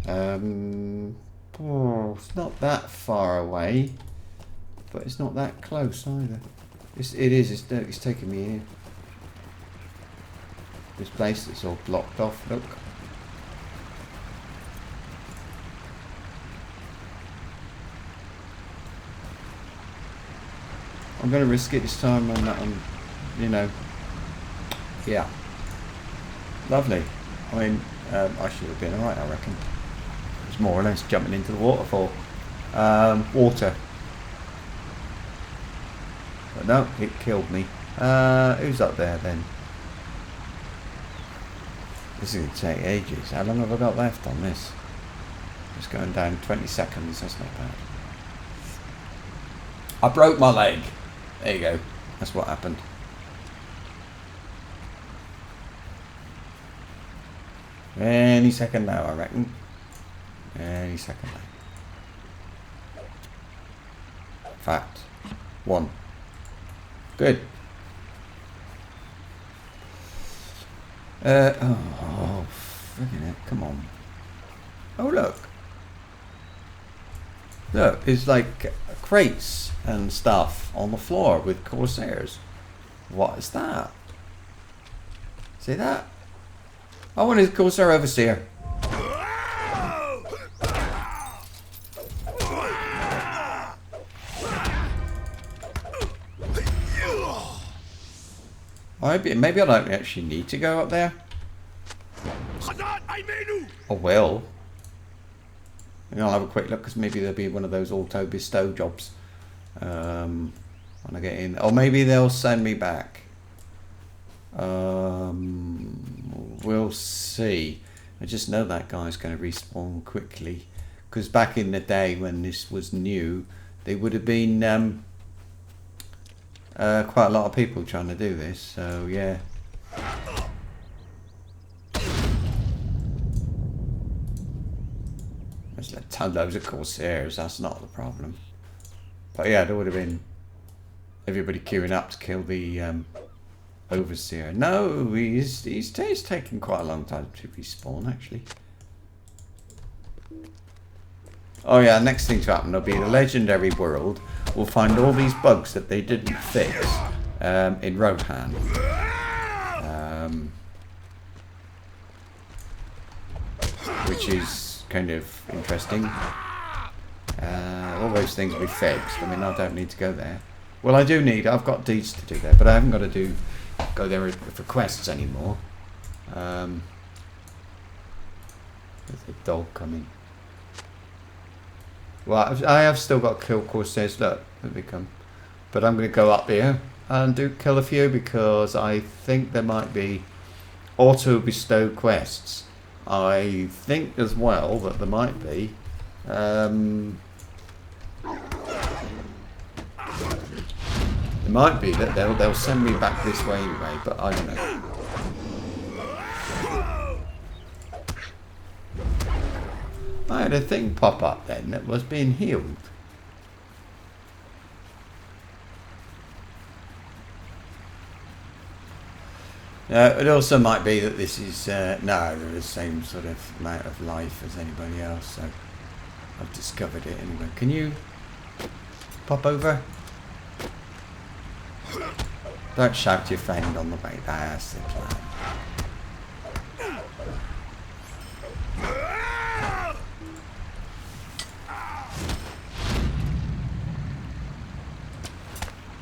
Speaker 1: Oh, it's not that far away, but it's not that close either. It's taking me here. This place that's all blocked off, look. I'm going to risk it this time and you know, yeah. Lovely. I mean, I should have been alright, I reckon. It's more or less jumping into the waterfall. Water. But no, it killed me. Who's up there then? This is going to take ages. How long have I got left on this? It's going down 20 seconds, that's not bad. I broke my leg. There you go. That's what happened. Any second now, I reckon. Any second now. Fact. 1. Good. Oh, friggin' it. Come on. Oh, look. Look, it's like crates and stuff on the floor with Corsairs. What is that? See that? I want to Corsair Overseer. Maybe I don't actually need to go up there. I will. And I'll have a quick look because maybe there'll be one of those auto bestow jobs when I get in. Or maybe they'll send me back. We'll see. I just know that guy's going to respawn quickly. Because back in the day when this was new, there would have been quite a lot of people trying to do this. So yeah. There's a ton loads of Corsairs, that's not the problem. But yeah, there would have been everybody queuing up to kill the Overseer. No, he's taking quite a long time to respawn actually. Oh yeah, next thing to happen will be the legendary world will find all these bugs that they didn't fix in Rohan. Which is kind of interesting. All those things we fixed. I mean, I don't need to go there. Well, I do need. I've got deeds to do there, but I haven't got to go there for quests anymore. There's a dog coming. Well, I have still got to kill Corsairs. Look, there they come. But I'm going to go up here and kill a few because I think there might be auto bestow quests. I think as well that there might be there might be that they'll send me back this way anyway, but I don't know. I had a thing pop up then that was being healed. It also might be that this is no, they're the same sort of amount of life as anybody else, so I've discovered it anyway. Can you pop over? Don't shout your friend on the way. That's the plan.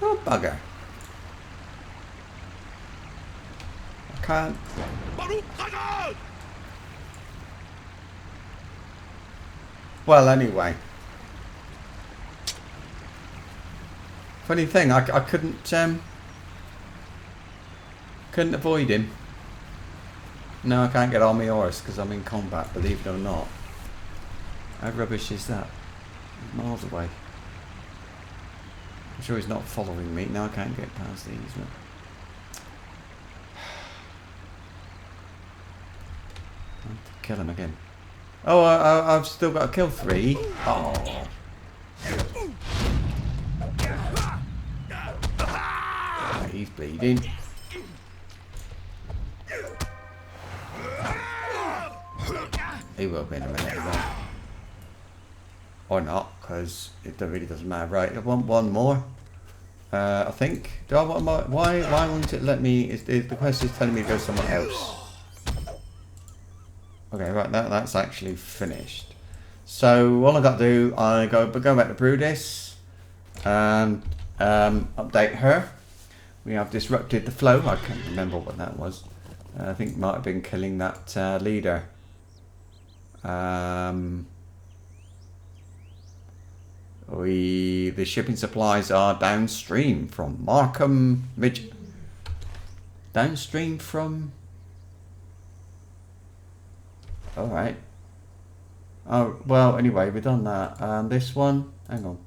Speaker 1: Oh bugger. Can't. Well, anyway. Funny thing, I couldn't avoid him. No, I can't get on my horse because I'm in combat, believe it or not. How rubbish is that? He's miles away. I'm sure he's not following me. No, I can't get past these. Look. Kill him again. Oh, I've still got to kill 3. Oh. He's bleeding. He will be in a minute as well. Or not, because it really doesn't matter. Right, I want one more. I think. Do I want more? Why won't it let me? The quest is telling me to go somewhere else. Okay, right, that's actually finished. So all I got to do, I go back to Brudis and update her. We have disrupted the flow. I can't remember what that was. I think it might have been killing that leader. The shipping supplies are downstream from Markham Ridge. Downstream from. All right. Oh well. Anyway, we've done that. This one. Hang on.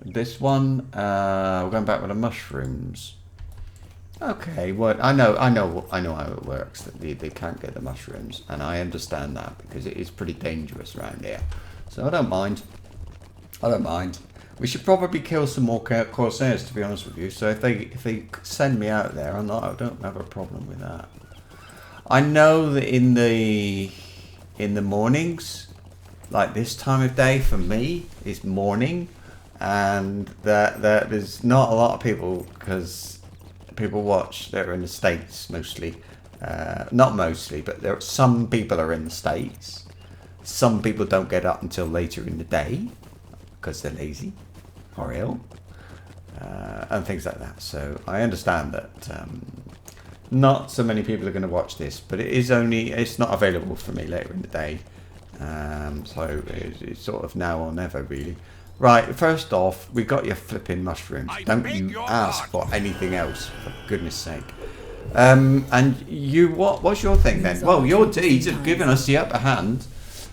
Speaker 1: This one. We're going back with the mushrooms. Okay. Well, I know how it works. That they can't get the mushrooms, and I understand that because it is pretty dangerous around here. So I don't mind. I don't mind. We should probably kill some more Corsairs, to be honest with you. So if they send me out there, I don't have a problem with that. I know that in the mornings, like this time of day for me is morning, and that there's not a lot of people because people watch. They're in the States mostly, Not mostly, but there some people are in the States. Some people don't get up until later in the day because they're lazy or ill, and things like that. So I understand that not so many people are going to watch this, but it's not available for me later in the day. So it's sort of now or never, really. Right, first off, we got your flipping mushrooms. Don't you ask for anything else, for goodness sake. And you, what's your thing then? Well, your deeds have given us the upper hand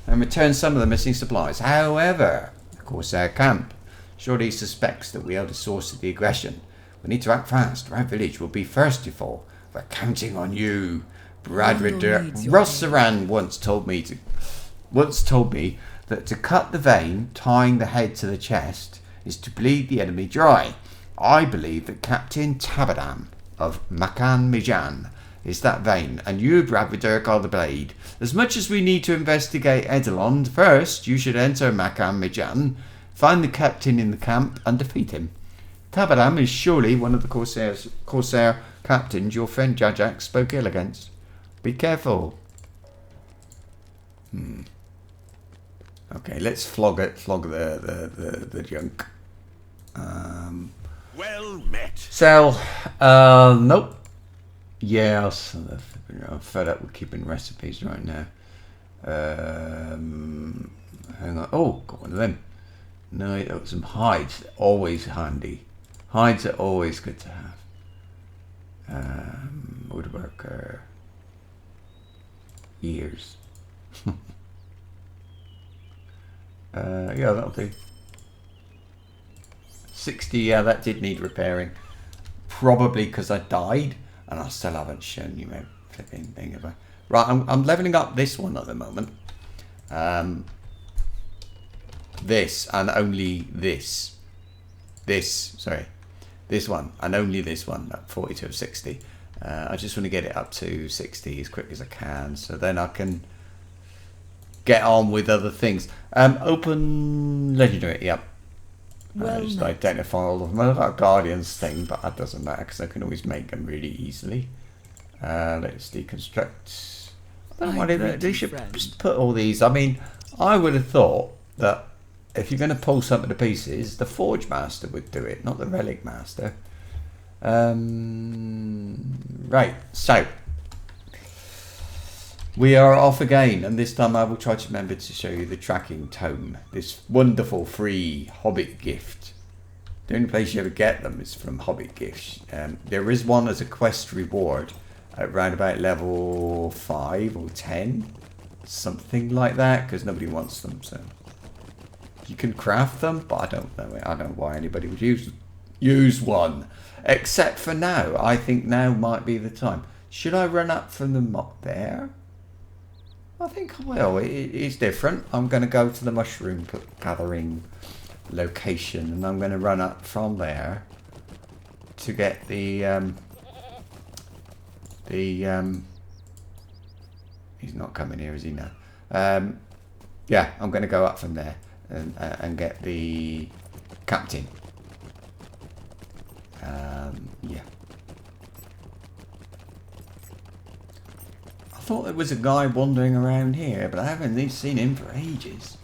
Speaker 1: and returned some of the missing supplies. However, of course, our camp surely suspects that we are the source of the aggression. We need to act fast. Our village will be first to fall. We're counting on you. Rossaran once told me that to cut the vein tying the head to the chest is to bleed the enemy dry. I believe that Captain Tabadam of Makan Mijan is that vein, and you, Bradvidirk, are the blade. As much as we need to investigate Edelond, first you should enter Makan Mijan, find the captain in the camp, and defeat him. Tabadam is surely one of the Corsair captains your friend Jajak spoke ill against. Be careful. Okay, let's flog the junk.
Speaker 3: Well met.
Speaker 1: Sell. Nope. Yeah, I'm fed up with keeping recipes right now. Hang on. Oh, got one of them. No, got some hides. Always handy. Hides are always good to have. Woodworker. Ears. Yeah, that'll do. 60, yeah, that did need repairing. Probably because I died, and I still haven't shown you my flipping thing. Have I? Right, I'm leveling up this one at the moment. This, and only this. Sorry. This one, and only this one, at 42 of 60. I just want to get it up to 60 as quick as I can, so then I can get on with other things. Open legendary, yep. Just identify all of them. I've got a Guardians thing, but that doesn't matter because I can always make them really easily. Let's deconstruct. I don't know why they should just put all these. I mean, I would have thought that if you're going to pull something to pieces, the Forge Master would do it, not the Relic Master. Right, so we are off again, and this time I will try to remember to show you the tracking tome, this wonderful free Hobbit gift. The only place you ever get them is from Hobbit gifts. There is one as a quest reward at around about level 5 or 10, something like that, because nobody wants them. So you can craft them, but I don't know why anybody would use one, except for now. I think now might be the time. Should I run up from the mob there? I think I will. It is different. I'm going to go to the mushroom gathering location, and I'm going to run up from there to get the he's not coming here, is he now? Yeah, I'm going to go up from there and get the captain. Yeah. I thought there was a guy wandering around here, but I haven't seen him for ages.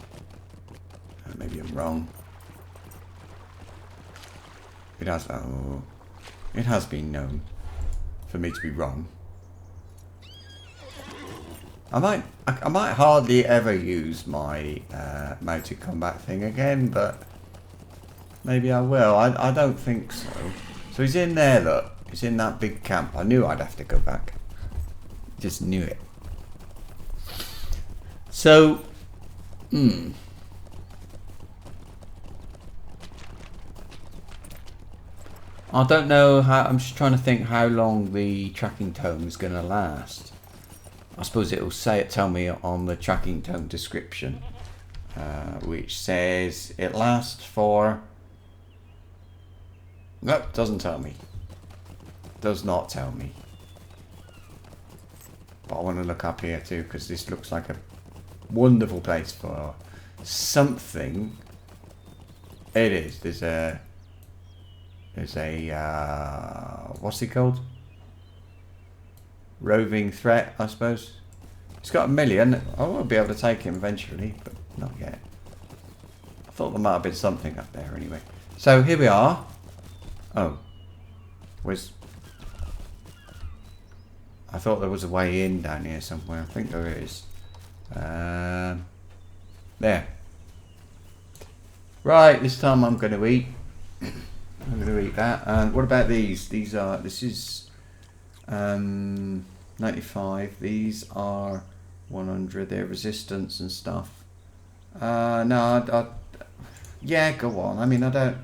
Speaker 1: Maybe I'm wrong. It has been known for me to be wrong. I might hardly ever use my mounted combat thing again, but maybe I will. I don't think so. So he's in there, look. He's in that big camp. I knew I'd have to go back. Just knew it. So, I don't know how. I'm just trying to think how long the tracking tome is going to last. I suppose it will tell me on the tracking tome description, which says it lasts for. Nope, doesn't tell me. Does not tell me. But I want to look up here too, because this looks like a wonderful place for something. It is. There's a what's it called? roving threat, I suppose. He's got 1 million. I will be able to take him eventually, but not yet. I thought there might have been something up there anyway. So here we are. Oh. Where's... I thought there was a way in down here somewhere. I think there is. There. Right, this time I'm going to eat. I'm going to eat that. And what about these? These are... This is 95. These are 100. They're resistance and stuff. No, yeah, go on. I mean, I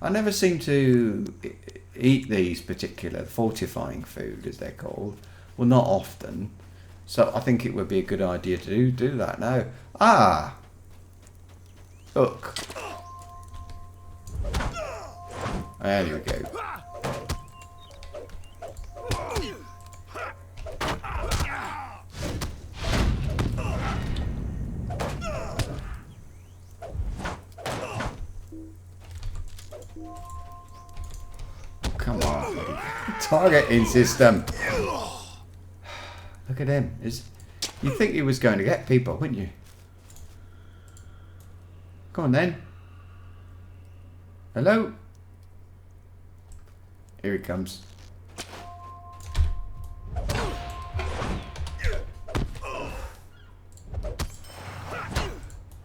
Speaker 1: never seem to eat these particular fortifying food, as they're called. Well, not often. So I think it would be a good idea to do that now. Ah! Look. There we go. Come on, buddy. Targeting system. Look at him. You'd think he was going to get people, wouldn't you? Come on then. Hello? Here he comes.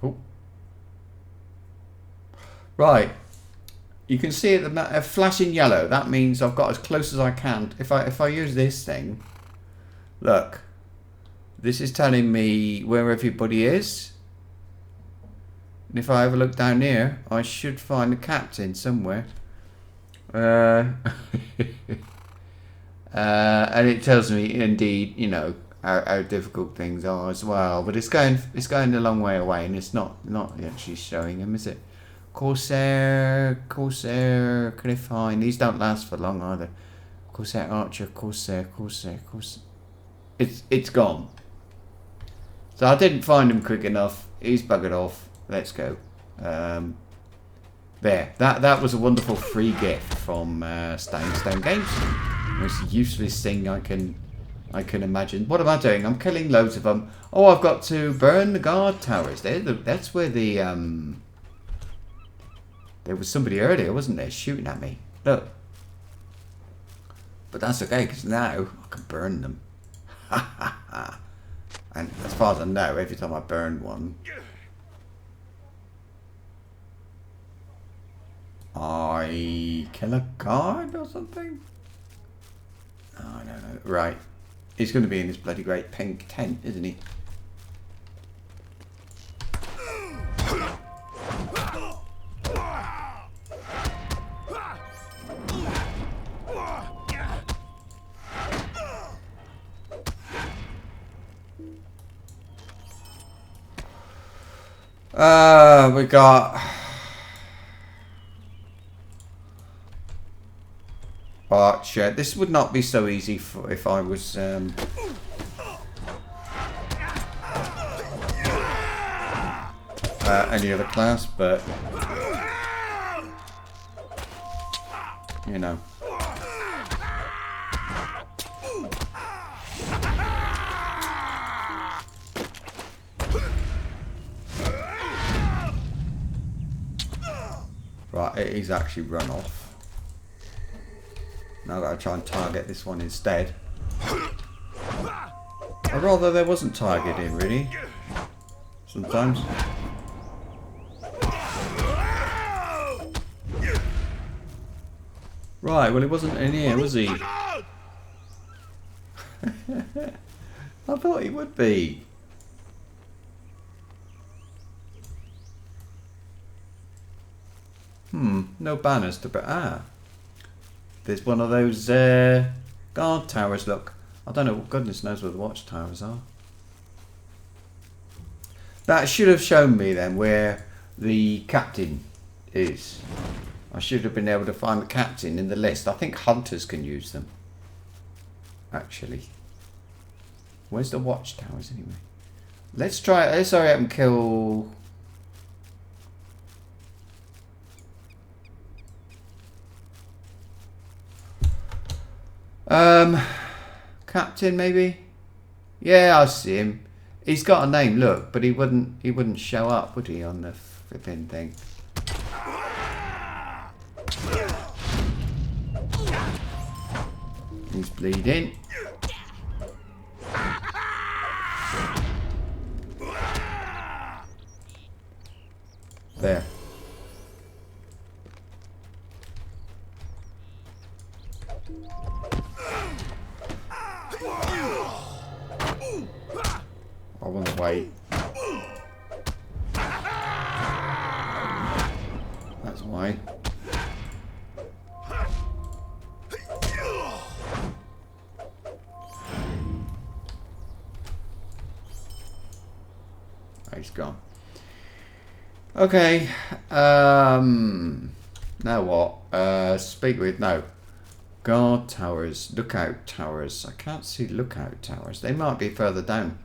Speaker 1: Oh. Right. You can see a flashing yellow. That means I've got as close as I can. If I use this thing, look. This is telling me where everybody is. And if I have a look down here, I should find the captain somewhere. And it tells me, indeed, you know, how difficult things are as well. But it's going a long way away, and it's not actually showing him, is it? Corsair, Cliffine. These don't last for long either. Corsair, Archer, Corsair. It's gone. So I didn't find him quick enough. He's buggered off. Let's go. There. That was a wonderful free gift from Stone Games. Most useless thing I can imagine. What am I doing? I'm killing loads of them. Oh, I've got to burn the guard towers. That's where the there was somebody earlier, wasn't there, shooting at me. Look. But that's okay, because now I can burn them. And as far as I know, every time I burn one, I kill a guard or something? Oh, I don't know. Right. He's going to be in this bloody great pink tent, isn't he? We got Archer. This would not be so easy if I was any other class, but you know. Right, he's actually run off. Now I've got to try and target this one instead. Or rather, there wasn't targeting, really. Sometimes. Right, well, it wasn't in here, was he? I thought he would be. No banners to... There's one of those guard towers, look. I don't know, goodness knows where the watchtowers are. That should have shown me then where the captain is. I should have been able to find the captain in the list. I think hunters can use them. Actually. Where's the watchtowers anyway? Let's hurry up and kill... Captain, maybe? Yeah, I see him. He's got a name, look, but he wouldn't show up, would he, on the flipping thing? He's bleeding. There. I want to wait. That's why. He's gone. Okay. Now what? Speak with no. Guard towers, lookout towers. I can't see lookout towers. They might be further down.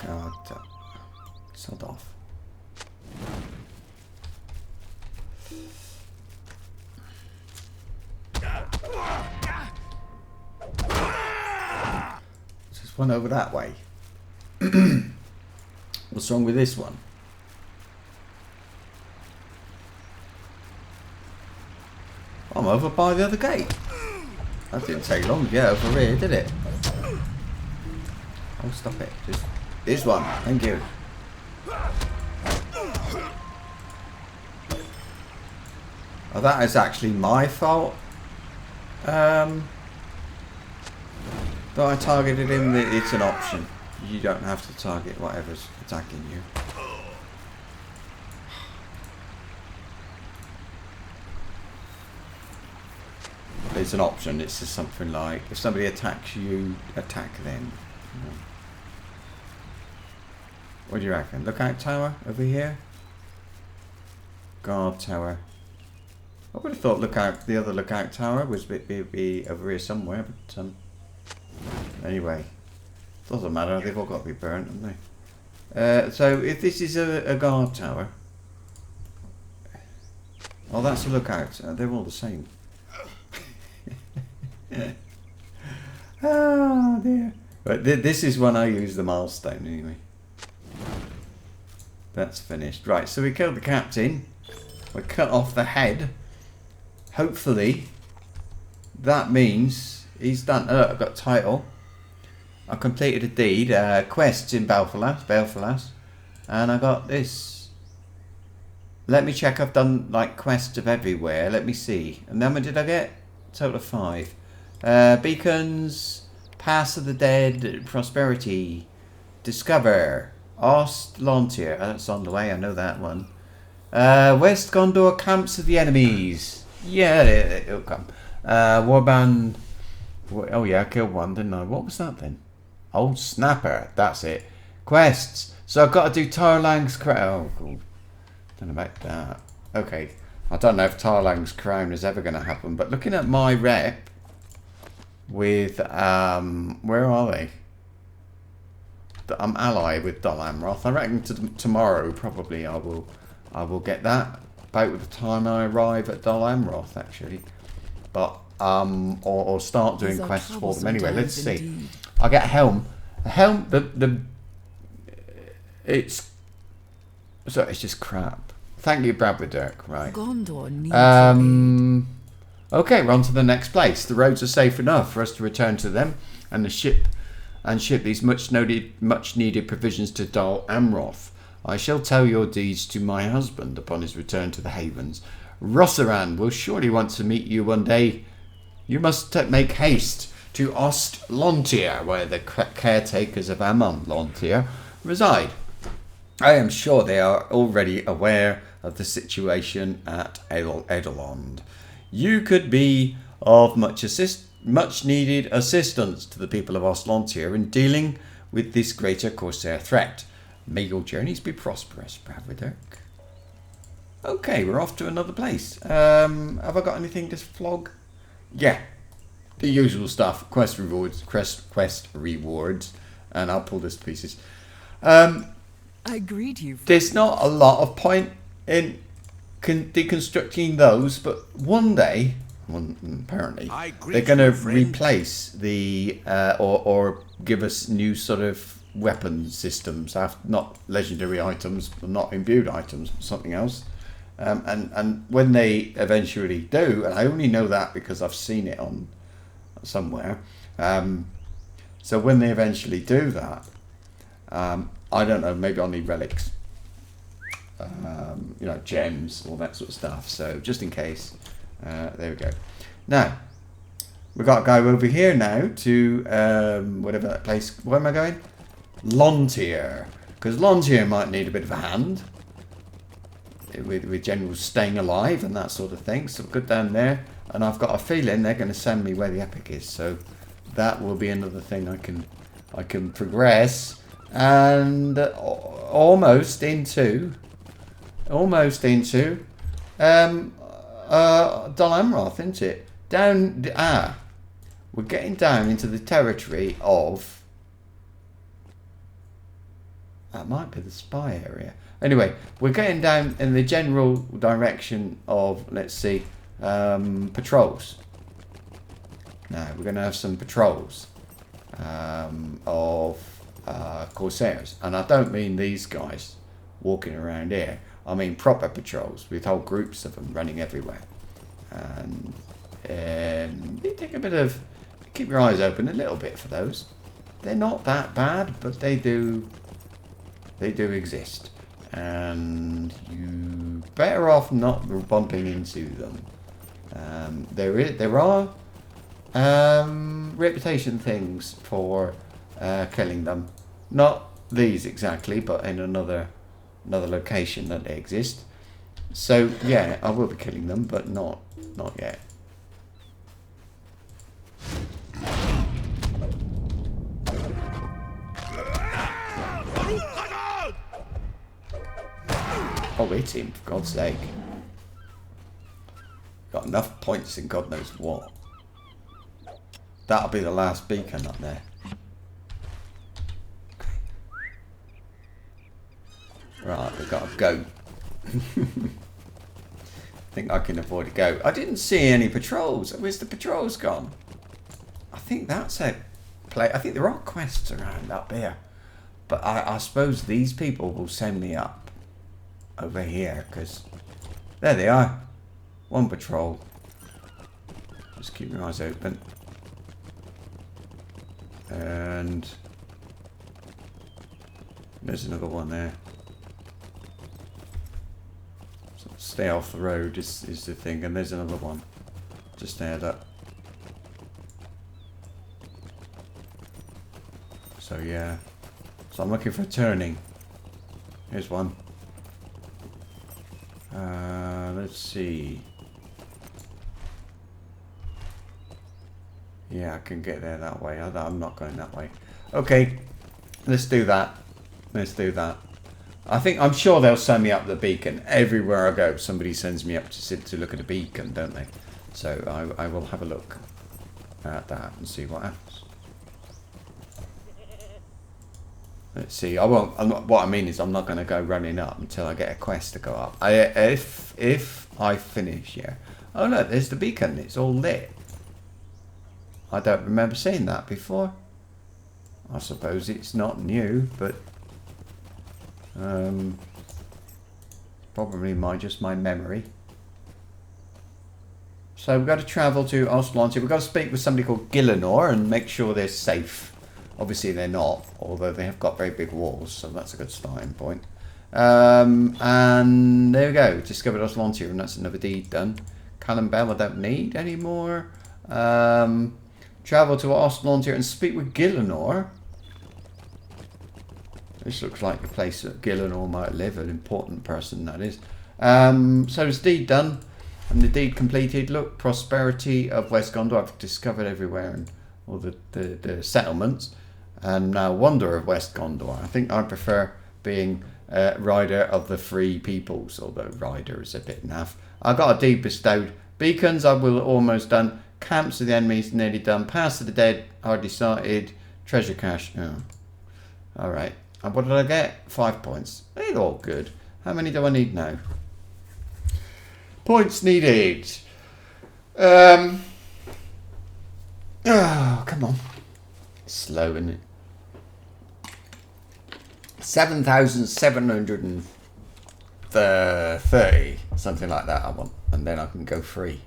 Speaker 1: God, sod off. There's one over that way. What's wrong with this one? I'm over by the other gate. That didn't take long to get over here, did it? Oh, stop it. Just this one. Thank you. Oh, that is actually my fault. That I targeted him. It's an option. You don't have to target whatever's attacking you. It's an option. It's just something like if somebody attacks you, attack them. What do you reckon? Lookout tower over here. Guard tower. I would have thought the other lookout tower was be over here somewhere, but anyway, doesn't matter. They've all got to be burnt, haven't they? So if this is a guard tower, oh, that's a lookout. They're all the same. Oh dear. But this is when I use the milestone anyway. That's finished. Right, so we killed the captain. We cut off the head. Hopefully that means he's done. I've got title. I completed a deed. Quests in Belfalas. And I got this. Let me check. I've done like quests of everywhere. Let me see. And then what did I get? Total of 5. Beacons, Pass of the Dead, Prosperity, Discover, Ostlontier. That's on the way, I know that one. West Gondor, Camps of the Enemies. Yeah, it'll come. Warband. Oh yeah, I killed one, didn't I? What was that then? Old Snapper, that's it. Quests. So I've got to do Tarlang's Crown. Oh, cool. Don't know about that. Okay. I don't know if Tarlang's Crown is ever going to happen, but looking at my rep with, where are they? I'm allied with Dol Amroth. I reckon tomorrow probably I will get that about with the time I arrive at Dol Amroth actually, but or start doing quests for them anyway. Let's see. I get a helm. A helm. It's just crap. Thank you, Bradford Dirk. Right.
Speaker 4: Gondor needs
Speaker 1: okay, we're on to the next place. The roads are safe enough for us to return to them, and ship these much needed provisions to Dol Amroth. I shall tell your deeds to my husband upon his return to the Havens. Rossaran will surely want to meet you one day. You must make haste to Ostlontier, where the caretakers of Amon-Lontier reside. I am sure they are already aware of the situation at Edelond. You could be of much needed assistance to the people of Ostlontier in dealing with this greater Corsair threat. May your journeys be prosperous, Bravadurk. Okay, we're off to another place. Have I got anything to flog? Yeah, the usual stuff. Quest rewards, and I'll pull this to pieces.
Speaker 4: I greet you.
Speaker 1: There's not a lot of point in deconstructing those, but one day, well, apparently,
Speaker 3: I greet
Speaker 1: they're going to
Speaker 3: you, friend.
Speaker 1: replace the or give us new sort of weapon systems, not legendary items, not imbued items, but something else. And when they eventually do, and I only know that because I've seen it on somewhere. So when they eventually do that, I don't know, maybe I'll need relics, you know, gems, all that sort of stuff. So just in case, there we go. Now, we've got to go over here now to whatever that place. Where am I going? Lontier, because Lontier might need a bit of a hand with general staying alive and that sort of thing. So good down there, and I've got a feeling they're going to send me where the epic is. So that will be another thing I can progress, and almost into Dol Amroth, isn't it? We're getting down into the territory of, that might be the spy area. Anyway, we're getting down in the general direction of, let's see, patrols. Now, we're going to have some patrols of Corsairs. And I don't mean these guys walking around here. I mean proper patrols with whole groups of them running everywhere. And you take a bit of, keep your eyes open a little bit for those. They're not that bad, but they do exist. And you better off not bumping into them. There are reputation things for killing them. Not these exactly, but in another location that they exist. So yeah, I will be killing them, but not yet. Oh, hit him, for God's sake. Got enough points in God knows what. That'll be the last beacon up there. Right, we've got a goat. I think I can avoid a goat. I didn't see any patrols. Where's the patrols gone? I think that's a play. I think there are quests around up here. But I suppose these people will send me up over here, because there they are. One patrol. Just keep your eyes open. And there's another one there. So stay off the road is the thing. And there's another one just there. That. So yeah. So I'm looking for a turning. Here's one. Let's see. Yeah, I can get there that way. I'm not going that way. Okay, let's do that. Let's do that. I'm sure they'll send me up the beacon. Everywhere I go, somebody sends me up to look at a beacon, don't they? So I will have a look at that and see what happens. Let's see. What I mean is, I'm not going to go running up until I get a quest to go up. If I finish, yeah. Oh look, there's the beacon. It's all lit. I don't remember seeing that before. I suppose it's not new, but probably just my memory. So we've got to travel to Ostlonti. We've got to speak with somebody called Gillinor and make sure they're safe. Obviously they're not, although they have got very big walls, so that's a good starting point. And there we go, discovered Ostlonti, and that's another deed done. Callum Bell I don't need anymore. Travel to Ostlonti and speak with Gillinor. This looks like the place that Gillinor might live, an important person that is. So it's deed done, and the deed completed. Look, prosperity of West Gondor, I've discovered everywhere and all the settlements. And now Wanderer of West Gondor. I think I prefer being Rider of the Free Peoples, although Rider is a bit naff. I got a deed bestowed. Beacons I will almost done. Camps of the enemies nearly done. Pass of the dead hardly started. Treasure cache. Oh. Alright. And what did I get? 5 points. They're all good. How many do I need now? Points needed. Oh, come on. Slow, isn't it? 7,730. Something like that I want. And then I can go free.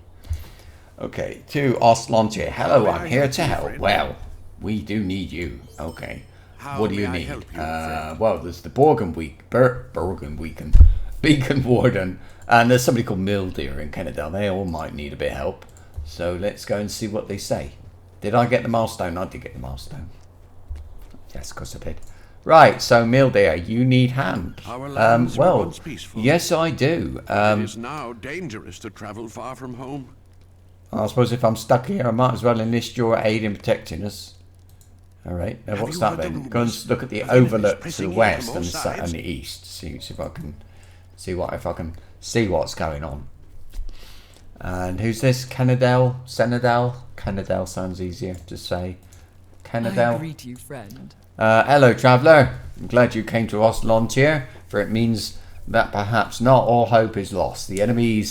Speaker 1: Okay, to Oslantier. Hello, I'm here to help. Well, we do need you. Okay. What do you need? Well, there's the Beacon Warden, and there's somebody called Mildeer in Canada. They all might need a bit of help. So let's go and see what they say. Did I get the milestone? I did get the milestone. Yes, of course I did. Right, so Mildeer, you need hand. Well, yes, I do.
Speaker 3: It is now dangerous to travel far from home.
Speaker 1: I suppose if I'm stuck here, I might as well enlist your aid in protecting us. All right. Now, what's that then? Go and look at the overlook to the west and the east. See if I can see what's going on. And who's this? Canadell? Senadell? Canadell sounds easier to say. Canadell.
Speaker 4: I greet you, friend.
Speaker 1: Hello, traveller. I'm glad you came to Oslantier, for it means that perhaps not all hope is lost. The enemy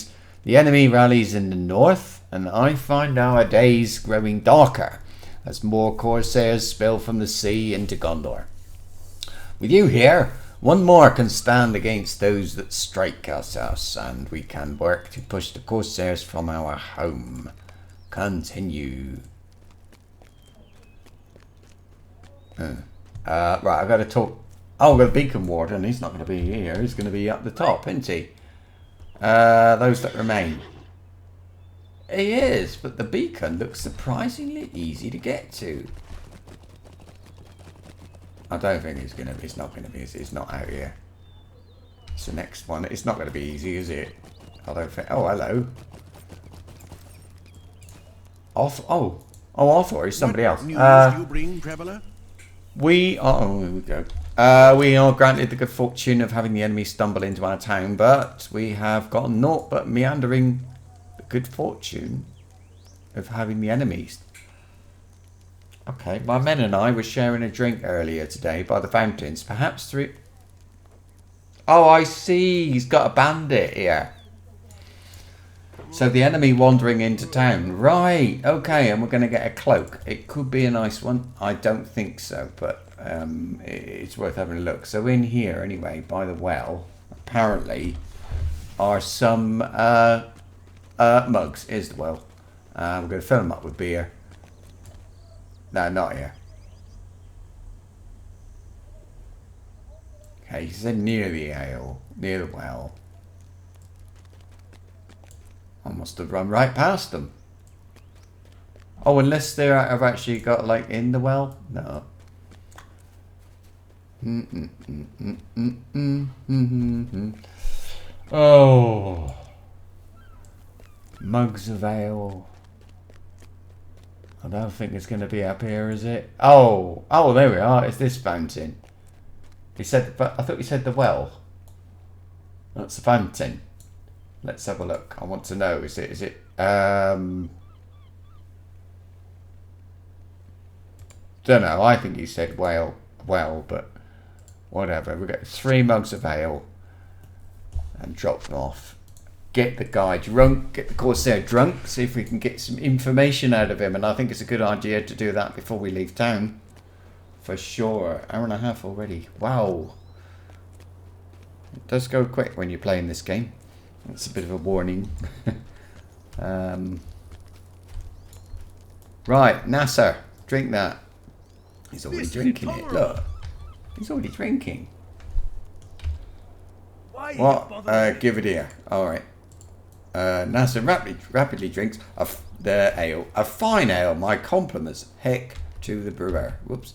Speaker 1: rallies in the north, and I find our days growing darker as more corsairs spill from the sea into Gondor. With you here, one more can stand against those that strike us, and we can work to push the corsairs from our home. Continue. Right, I've got to talk. Oh, we've got a Beacon Warden. He's not going to be here. He's going to be up the top, isn't he? Those that remain. He is, but the beacon looks surprisingly easy to get to. I don't think it's going to be. It's not going to be. It's not out here. It's the next one. It's not going to be easy, is it? I don't think. Oh, hello. I thought it was somebody else.
Speaker 3: What news do you bring, traveller?
Speaker 1: We are. Oh, here we go. We are granted the good fortune of having the enemy stumble into our town, but we have got naught but meandering good fortune of having the enemies. Okay, my men and I were sharing a drink earlier today by the fountains. Perhaps through... Oh, I see. He's got a bandit here. So the enemy wandering into town. Right, okay, and we're going to get a cloak. It could be a nice one. I don't think so, but it's worth having a look. So in here, anyway, by the well, apparently, are some mugs. Here's the well. We're going to fill them up with beer. No, not here. Okay, he said near the ale, near the well. I must have run right past them. Oh, unless they have actually got like in the well? No. Oh. Mugs of ale. I don't think it's going to be up here, is it? Oh, there we are. It's this fountain. He said, but I thought he said the well. That's the fountain. Let's have a look. I want to know. Is it? Don't know. I think he said well, but whatever. We got 3 mugs of ale and drop them off. Get the guy drunk. Get the Corsair drunk. See if we can get some information out of him. And I think it's a good idea to do that before we leave town. For sure. Hour and a half already. Wow. It does go quick when you're playing this game. That's a bit of a warning. Right, Nasser, drink that. He's already drinking it. Look, he's already drinking. What? Give it here. All right. Nasser rapidly drinks the ale, a fine ale. My compliments, heck, to the brewer. Whoops.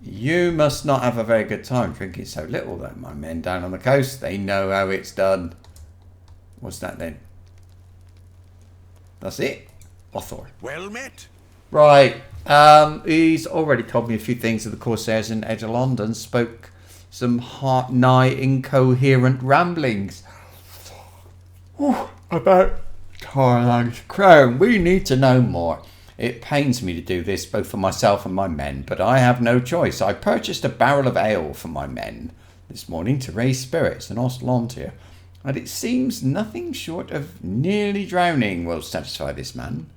Speaker 1: You must not have a very good time drinking so little, though. My men down on the coast, they know how it's done. What's that then? That's it. Lothor.
Speaker 3: Well met.
Speaker 1: Right. He's already told me a few things of the Corsairs in Edge of London. Spoke some nigh incoherent ramblings. About Tarlang's crown. We need to know more. It pains me to do this both for myself and my men, but I have no choice. I purchased a barrel of ale for my men this morning to raise spirits in Oslantier. and it seems nothing short of nearly drowning will satisfy this man.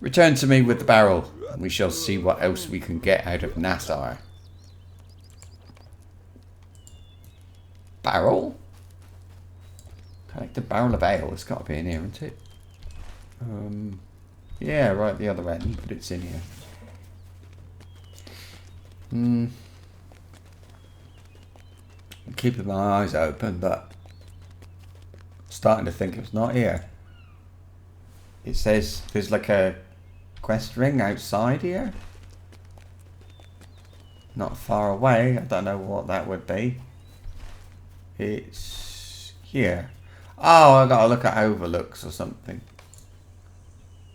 Speaker 1: Return to me with the barrel, and we shall see what else we can get out of Nassar. Barrel? Collect the barrel of ale. It's got to be in here, isn't it? Yeah, right at the other end, but it's in here. I'm keeping my eyes open, but I'm starting to think it's not here. It says there's like a quest ring outside here. Not far away. I don't know what that would be. It's here. Oh, I gotta look at overlooks or something.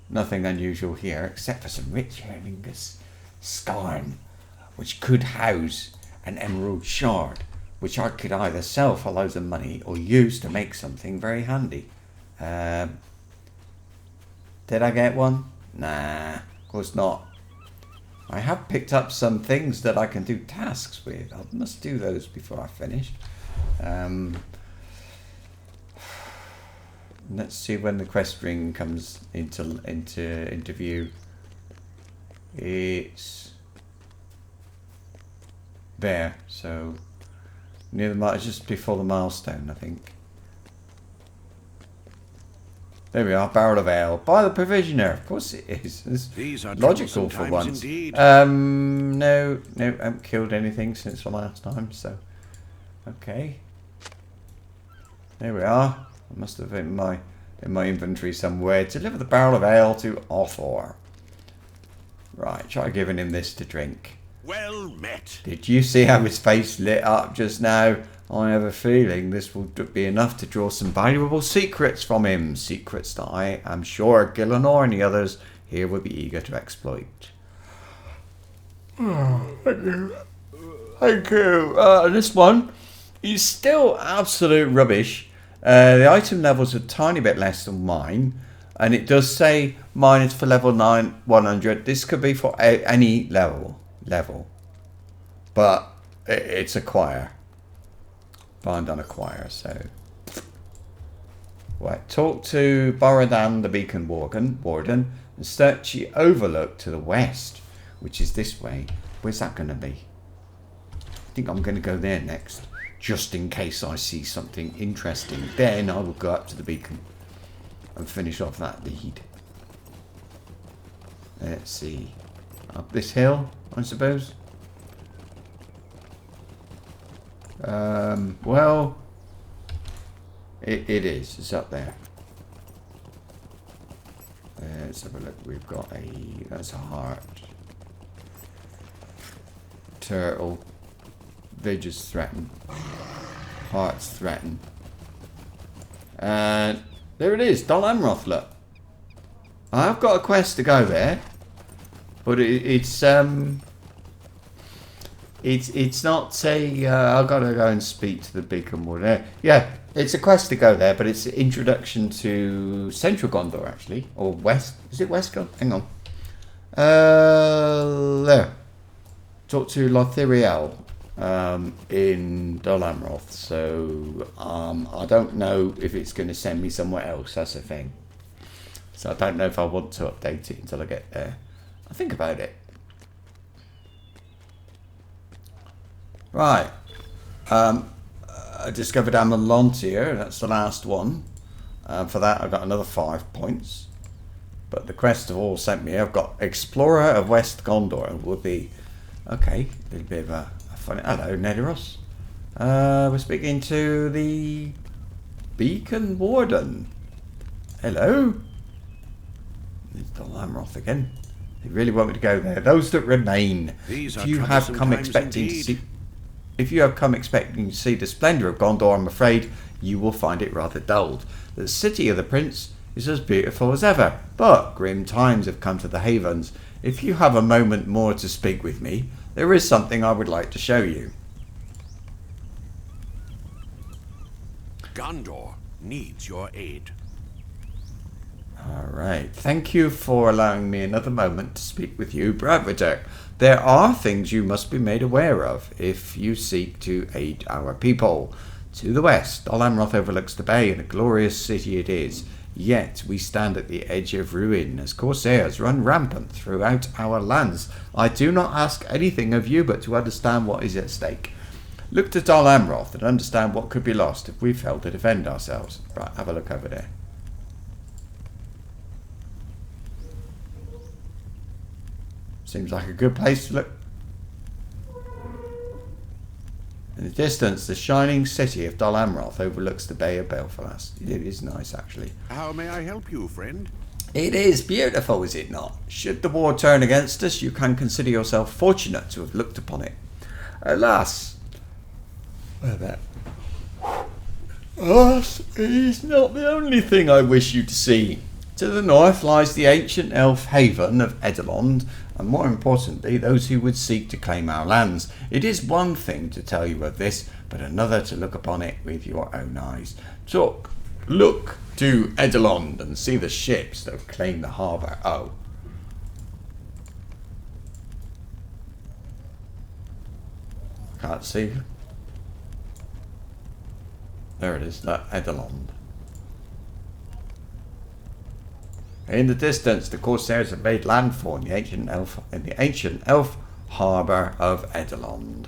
Speaker 1: Nothing unusual here, except for some rich Hermingus skarn, which could house an emerald shard, which I could either sell for loads of money or use to make something very handy. Did I get one? Nah, of course not. I have picked up some things that I can do tasks with. I must do those before I finish. Let's see when the quest ring comes into view. It's there, so near the just before the milestone, I think. There we are, barrel of ale by the provisioner. Of course it is. It's
Speaker 3: These are
Speaker 1: logical for
Speaker 3: times
Speaker 1: once.
Speaker 3: indeed.
Speaker 1: No, I haven't killed anything since the last time, so okay. There we are. I must have in my inventory somewhere. Deliver the barrel of ale to Arthur. Right, try giving him this to drink.
Speaker 3: Well met.
Speaker 1: Did you see how his face lit up just now? I have a feeling this will be enough to draw some valuable secrets from him. Secrets that I am sure Gillenor and the others here will be eager to exploit. Oh, thank you. Thank you. This one is still absolute rubbish. The item level's a tiny bit less than mine. And it does say mine is for level 100. This could be for any level. But it's acquire. Find on acquire, so. Right, talk to Borodan the Beacon Warden and search the overlook to the west, which is this way. Where's that going to be? I think I'm going to go there next, just in case I see something interesting. Then I will go up to the beacon and finish off that deed. Let's see. Up this hill, I suppose. Well, it is. It's up there. Let's have a look. We've got that's a heart. Turtle. Villages threaten. Hearts threaten. And there it is. Dol Amroth, look. I've got a quest to go there. But it's not a. I've got to go and speak to the Beacon Warden. Yeah, it's a quest to go there, but it's an introduction to Central Gondor, actually, or West. Is it West Gondor? Hang on. There. Talk to Lothiriel in Dol Amroth. So I don't know if it's going to send me somewhere else. That's the thing. So I don't know if I want to update it until I get there. I'll think about it. Right. I discovered Amalontia. That's the last one. For that, I got another 5 points. But the quest have all sent me. I've got Explorer of West Gondor. Would be okay. A little bit of a funny. Hello, Nederos. We're speaking to the Beacon Warden. Hello. It's Dol Amroth again. They really want me to go there. Those that remain. If you have come expecting to see the splendour of Gondor, I'm afraid you will find it rather dulled. The city of the prince is as beautiful as ever, but grim times have come to the Havens. If you have a moment more to speak with me, there is something I would like to show you.
Speaker 3: Gondor needs your aid.
Speaker 1: Alright, thank you for allowing me another moment to speak with you, Bradford. There are things you must be made aware of if you seek to aid our people. To the west, Dol Amroth overlooks the bay, and a glorious city it is. Yet we stand at the edge of ruin as corsairs run rampant throughout our lands. I do not ask anything of you but to understand what is at stake. Look to Dol Amroth and understand what could be lost if we fail to defend ourselves. Right, have a look over there. Seems like a good place to look. In the distance, the shining city of Dol Amroth overlooks the Bay of Belfast. It is nice, actually.
Speaker 3: How may I help you, friend?
Speaker 1: It is beautiful, is it not? Should the war turn against us, you can consider yourself fortunate to have looked upon it. Alas, alas, it is not the only thing I wish you to see. To the north lies the ancient elf haven of Edelond, and more importantly, those who would seek to claim our lands. It is one thing to tell you of this, but another to look upon it with your own eyes. Look to Edelond and see the ships that have claimed the harbour. Oh. Can't see. There it is, that Edelond. In the distance, the corsairs have made landfall in the ancient elf harbour of Edelond.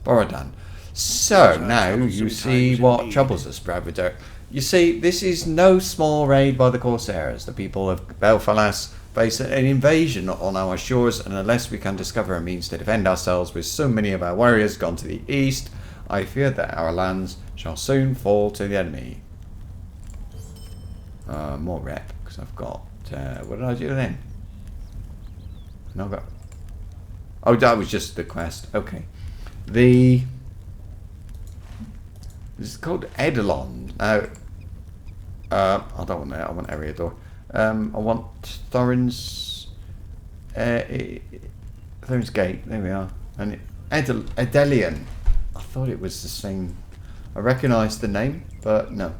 Speaker 1: Borodan. So now you see what troubles us, Bravida. You see, this is no small raid by the corsairs. The people of Belfalas face an invasion on our shores, and unless we can discover a means to defend ourselves with so many of our warriors gone to the east, I fear that our lands shall soon fall to the enemy. More rep, because I've got, what did I do then? No, I got, oh, that was just the quest. Okay. This is called Edelond. Now, I don't want that, I want Eriador. I want Thorin's, Thorin's Gate, there we are. And Edelian. I thought it was the same. I recognised the name, but no.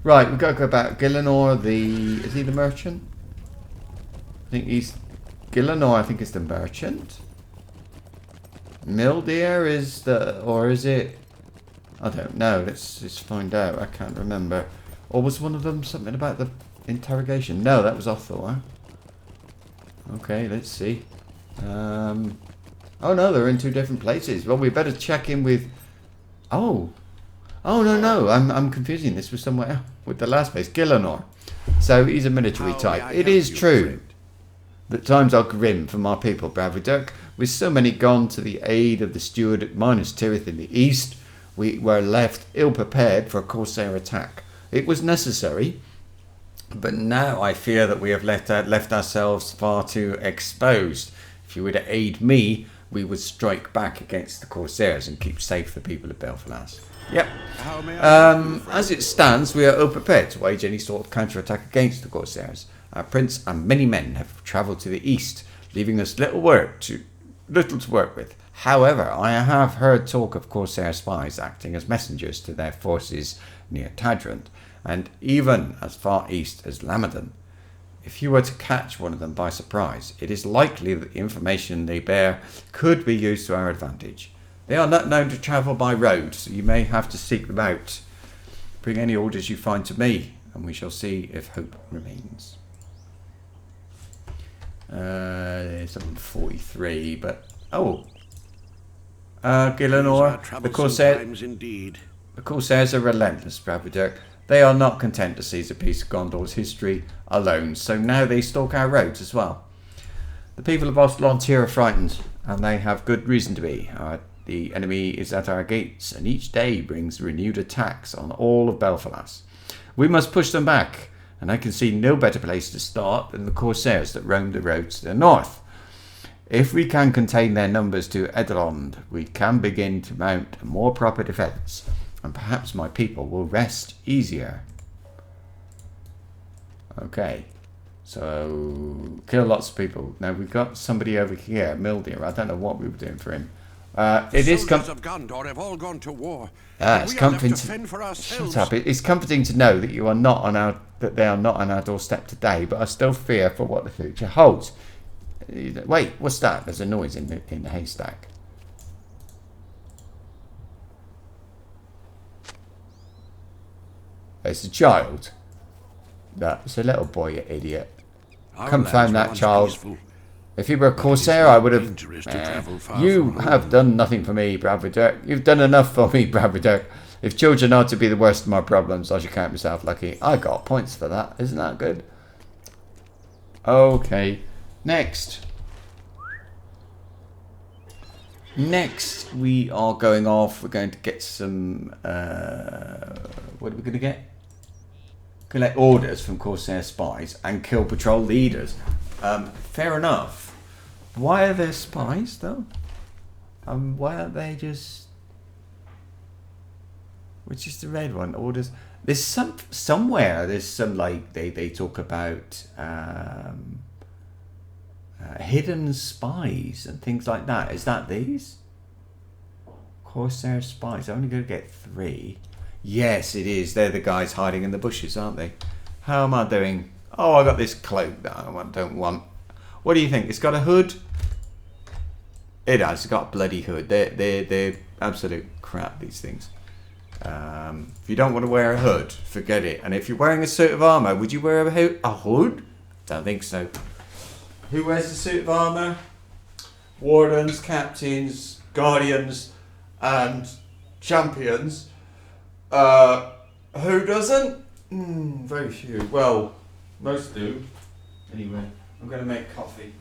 Speaker 1: Right, we've got to go back. Gillenor, is he the merchant? I think he's, Gillenor I think is the merchant. Mildir is the, or is it, I don't know, let's just find out, I can't remember. Or was one of them something about the interrogation? No, that was Othor. Okay, let's see. Oh no, they're in two different places. Well, we better check in with, oh no, I'm confusing this with somewhere else, with the last place, Gillenor. So he's a military type. It is true that times are grim for my people, Bravidirk. With so many gone to the aid of the steward Minas Tirith in the east, we were left ill-prepared for a corsair attack. It was necessary, but now I fear that we have left ourselves far too exposed. If you were to aid me, we would strike back against the corsairs and keep safe the people of Belfalas. Yep. As it stands, we are ill-prepared to wage any sort of counter-attack against the corsairs. Our prince and many men have travelled to the east, leaving us little to work with. However, I have heard talk of corsair spies acting as messengers to their forces near Tadrant, and even as far east as Lamadan. If you were to catch one of them by surprise, it is likely that the information they bear could be used to our advantage. They are not known to travel by road, so you may have to seek them out. Bring any orders you find to me, and we shall see if hope remains. Something 43, but Gillenor, the corsairs are relentless, Bravidirk. They are not content to seize a piece of Gondor's history alone, so now they stalk our roads as well. The people of Ostlontir are frightened, and they have good reason to be. The enemy is at our gates, and each day brings renewed attacks on all of Belfalas. We must push them back, and I can see no better place to start than the corsairs that roam the roads to the north. If we can contain their numbers to Edelond, we can begin to mount a more proper defence, and perhaps my people will rest easier. Okay, so kill lots of people. Now we've got somebody over here, Mildir. I don't know what we were doing for him. It is
Speaker 3: of Gondor have all gone to war.
Speaker 1: It's comforting It's comforting to know that you are not on they are not on our doorstep today, but I still fear for what the future holds. Wait, what's that? There's a noise in the haystack. It's a child. It's a little boy, you idiot.
Speaker 3: Our
Speaker 1: Come
Speaker 3: lands
Speaker 1: find
Speaker 3: were
Speaker 1: that
Speaker 3: once
Speaker 1: child.
Speaker 3: peaceful.
Speaker 1: If you were a
Speaker 3: But it is
Speaker 1: Corsair,
Speaker 3: now
Speaker 1: I would have...
Speaker 3: dangerous to travel far
Speaker 1: You
Speaker 3: from
Speaker 1: have
Speaker 3: home.
Speaker 1: done nothing for me, Bradford. You've done enough for me, Bradford. If children are to be the worst of my problems, I should count myself lucky. I got points for that. Isn't that good? Okay. Next, we are going off. We're going to get some... what are we going to get? Collect orders from Corsair spies and kill patrol leaders. Fair enough. Why are there spies, though? Why aren't they just... Which is the red one? Orders. There's somewhere. There's some like they talk about hidden spies and things like that. Is that these? Corsair spies. I'm only going to get 3. Yes, it is. They're the guys hiding in the bushes, aren't they? How am I doing? Oh, I got this cloak that I don't want. What do you think? It's got a hood. It has. It's got a bloody hood. They're absolute crap, these things. If you don't want to wear a hood, forget it. And if you're wearing a suit of armour, would you wear a hood? Don't think so. Who wears a suit of armour? Wardens, captains, guardians, and champions. Who doesn't? Very few. Well, most do. Anyway, I'm going to make coffee.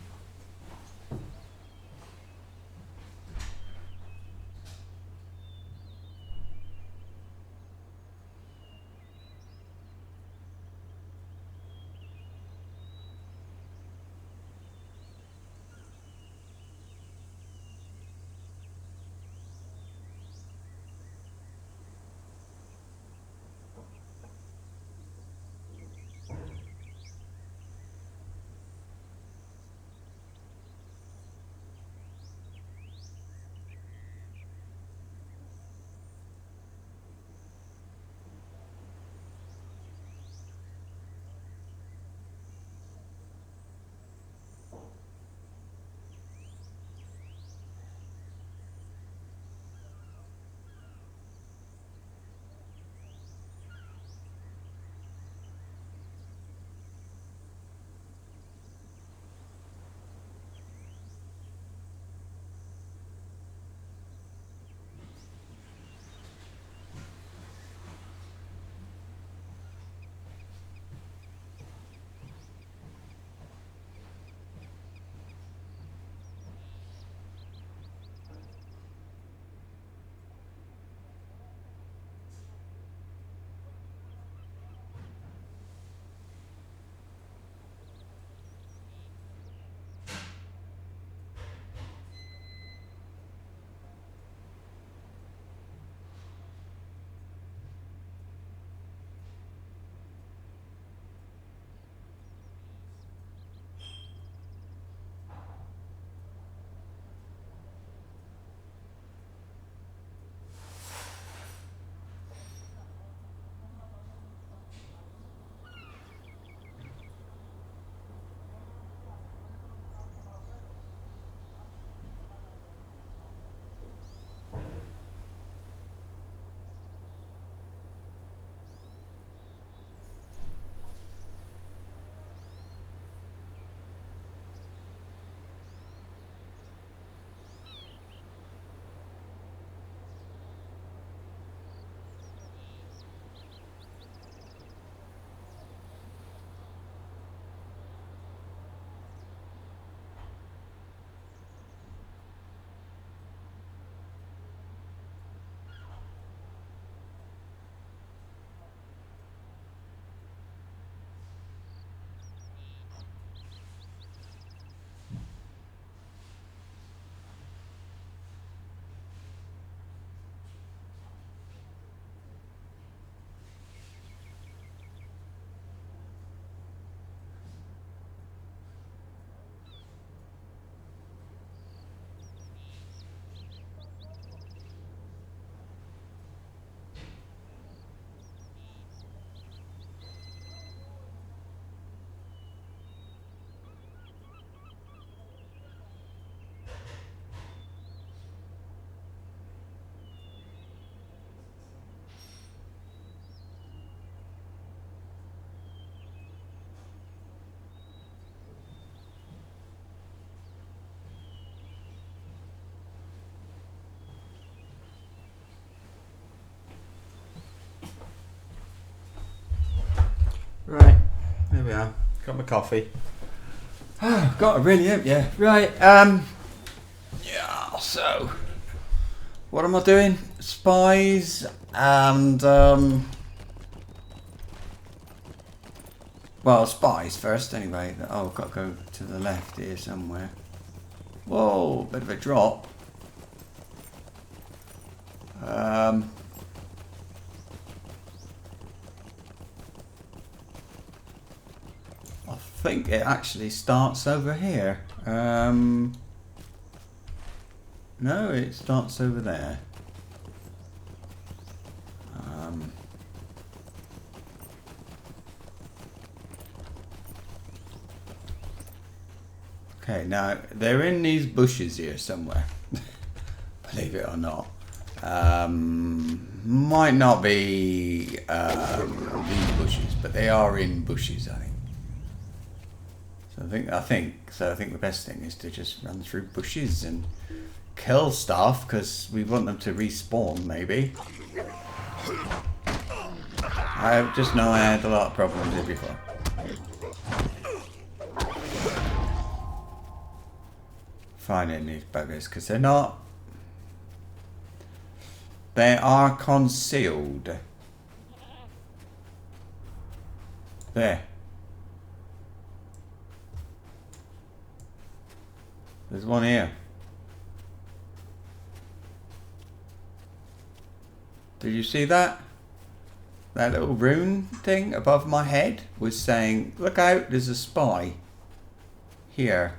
Speaker 1: we are. Got my coffee. Got a really hope, yeah. Right, yeah, so what am I doing? Spies and well, spies first anyway. Oh, I've got to go to the left here somewhere. Whoa, bit of a drop. I think it actually starts over here. No, it starts over there. Okay, now they're in these bushes here somewhere. Believe it or not. Might not be these bushes, but they are in bushes, I think. So I think the best thing is to just run through bushes and kill stuff because we want them to respawn, maybe. I just know I had a lot of problems here before. Finding these buggers because they're not. They are concealed. There. There's one here. Did you see that? That little rune thing above my head was saying, look out, there's a spy. Here.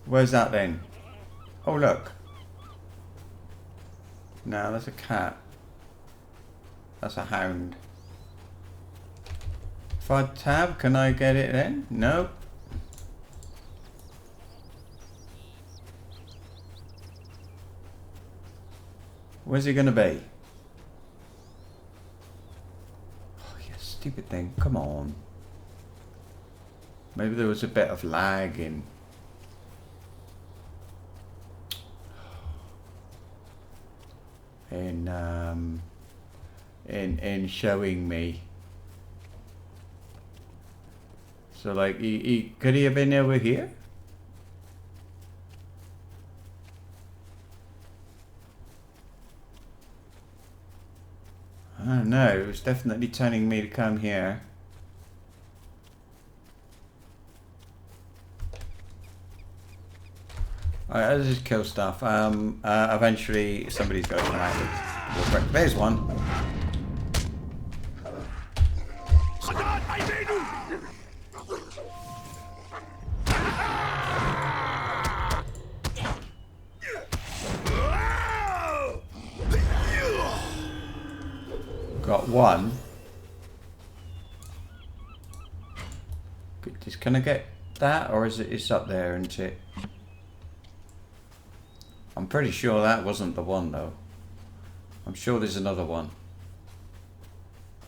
Speaker 1: Where's that then? Oh, look. No, that's a cat. That's a hound. If I tab, can I get it then? No. Where's he gonna be? Oh, you stupid thing. Come on. Maybe there was a bit of lag in showing me. So like could he have been over here? I don't know, it was definitely telling me to come here. Alright, let's just kill stuff. Eventually somebody's got to come out. There's one. Got one. Just can I get that, or is it's up there, isn't it? I'm pretty sure that wasn't the one though. I'm sure there's another one.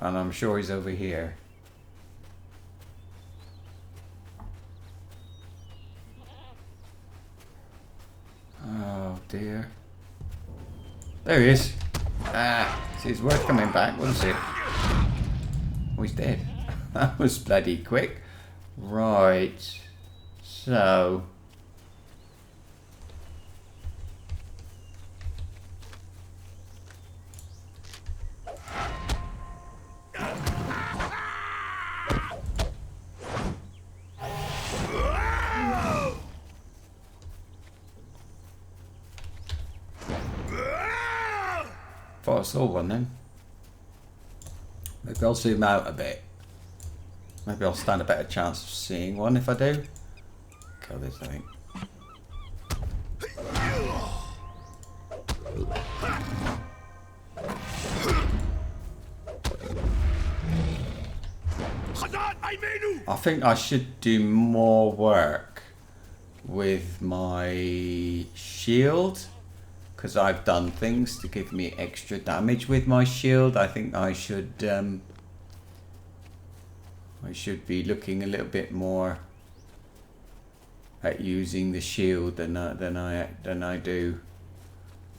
Speaker 1: And I'm sure he's over here. Oh dear. There he is. Ah, see, it's worth coming back, wasn't it? Oh, he's dead. That was bloody quick. Right. So. Thought I saw one then. Maybe I'll zoom out a bit. Maybe I'll stand a better chance of seeing one if I do. Kill this, I think. I think I should do more work with my shield, because I've done things to give me extra damage with my shield. I think I should be looking a little bit more at using the shield than I do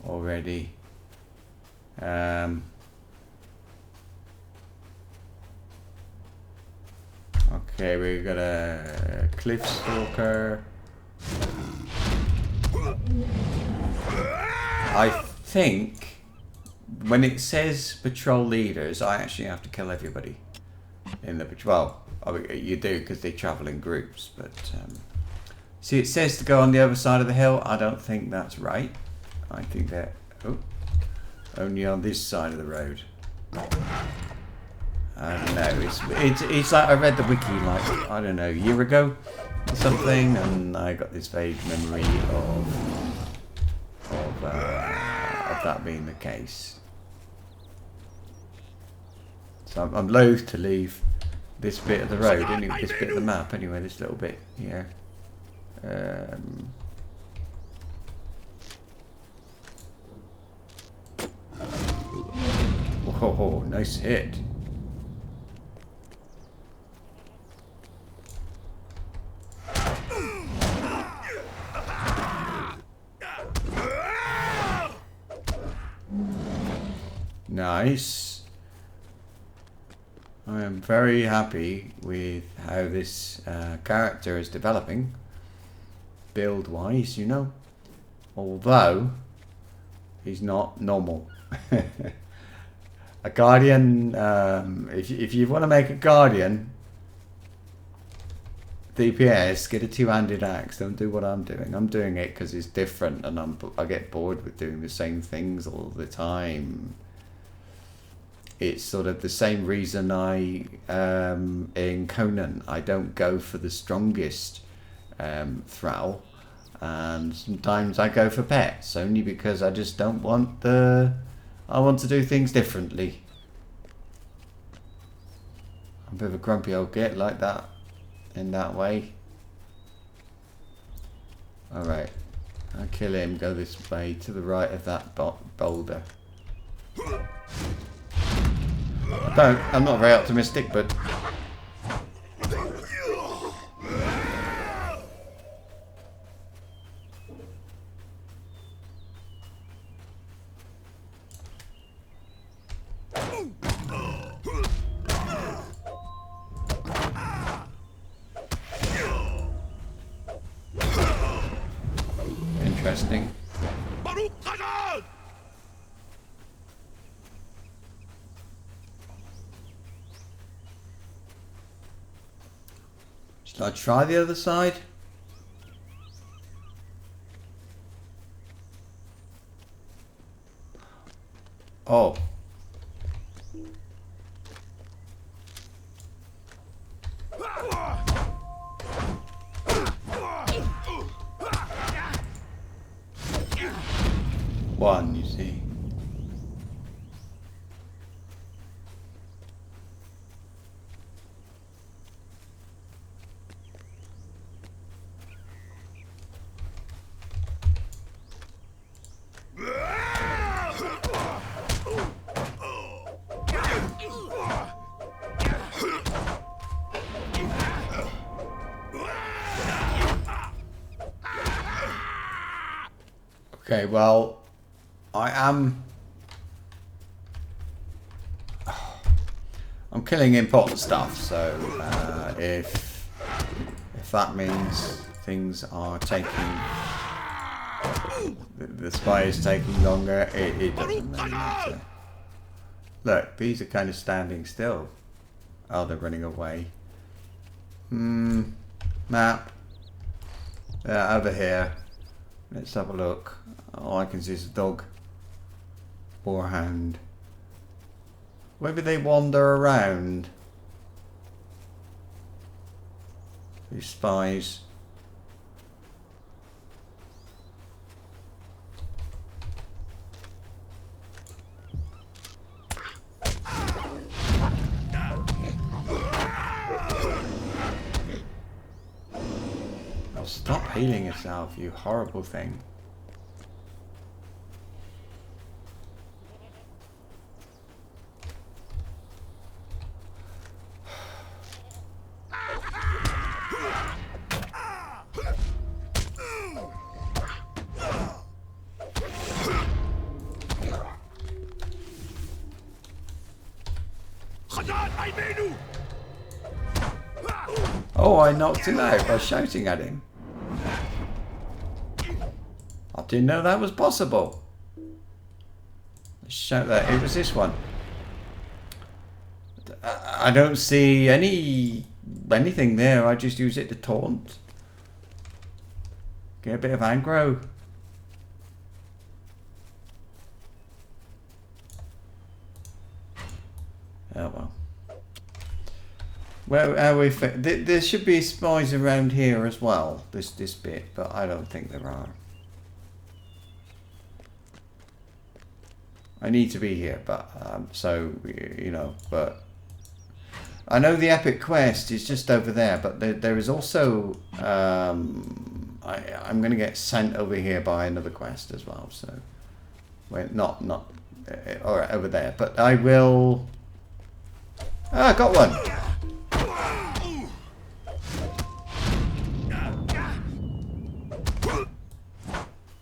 Speaker 1: already. Okay, we got a cliff stalker. I think when it says patrol leaders, I actually have to kill everybody in the patrol. Well, you do because they travel in groups, but see, it says to go on the other side of the hill. I don't think that's right. I think they're only on this side of the road. I don't know. It's like I read the wiki like I don't know, a year ago or something, and I got this vague memory of that being the case. So I'm loath to leave this bit of the road, anyway, this bit of the map, anyway. This little bit here. Oh, nice hit. Nice. I am very happy with how this character is developing, build-wise, you know. Although he's not normal. A guardian. If you want to make a guardian DPS, get a two-handed axe. Don't do what I'm doing. I'm doing it because it's different, and I get bored with doing the same things all the time. It's sort of the same reason I, in Conan, I don't go for the strongest thrall, and sometimes I go for pets, only because I just don't want I want to do things differently. I'm a bit of a grumpy old git like that, in that way. Alright, I'll kill him, go this way, to the right of that boulder. I'm not very optimistic, but interesting. Should I try the other side? Oh. One, you see. Okay, well, I'm killing important stuff, so if that means things are taking, the spy is taking longer, it doesn't really matter. Look, these are kind of standing still. Oh, they're running away. Map. Over here. Let's have a look. All I can see is a dog or a hound. Maybe they wander around. These spies. Oh, stop healing yourself, you horrible thing. Oh, I knocked him out by shouting at him. I didn't know that was possible. Let's shout that. It was this one. I don't see anything there. I just use it to taunt. Get a bit of aggro. Oh well. Where we there should be spies around here as well. This bit, but I don't think there are. I need to be here, but so you know, but I know the epic quest is just over there, but there is also I'm going to get sent over here by another quest as well. So, wait, not all right over there, but I will. Ah, I got one.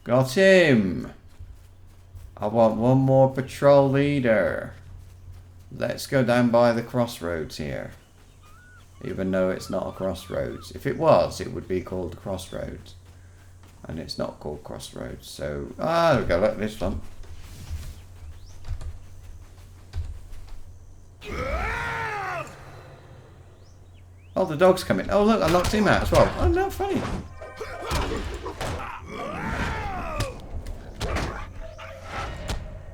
Speaker 1: Got him. I want one more patrol leader. Let's go down by the crossroads here. Even though it's not a crossroads. If it was, it would be called crossroads. And it's not called crossroads. So, there we go. Look, this one. Oh, the dog's coming. Oh, look, I knocked him out as well. Oh, no, funny.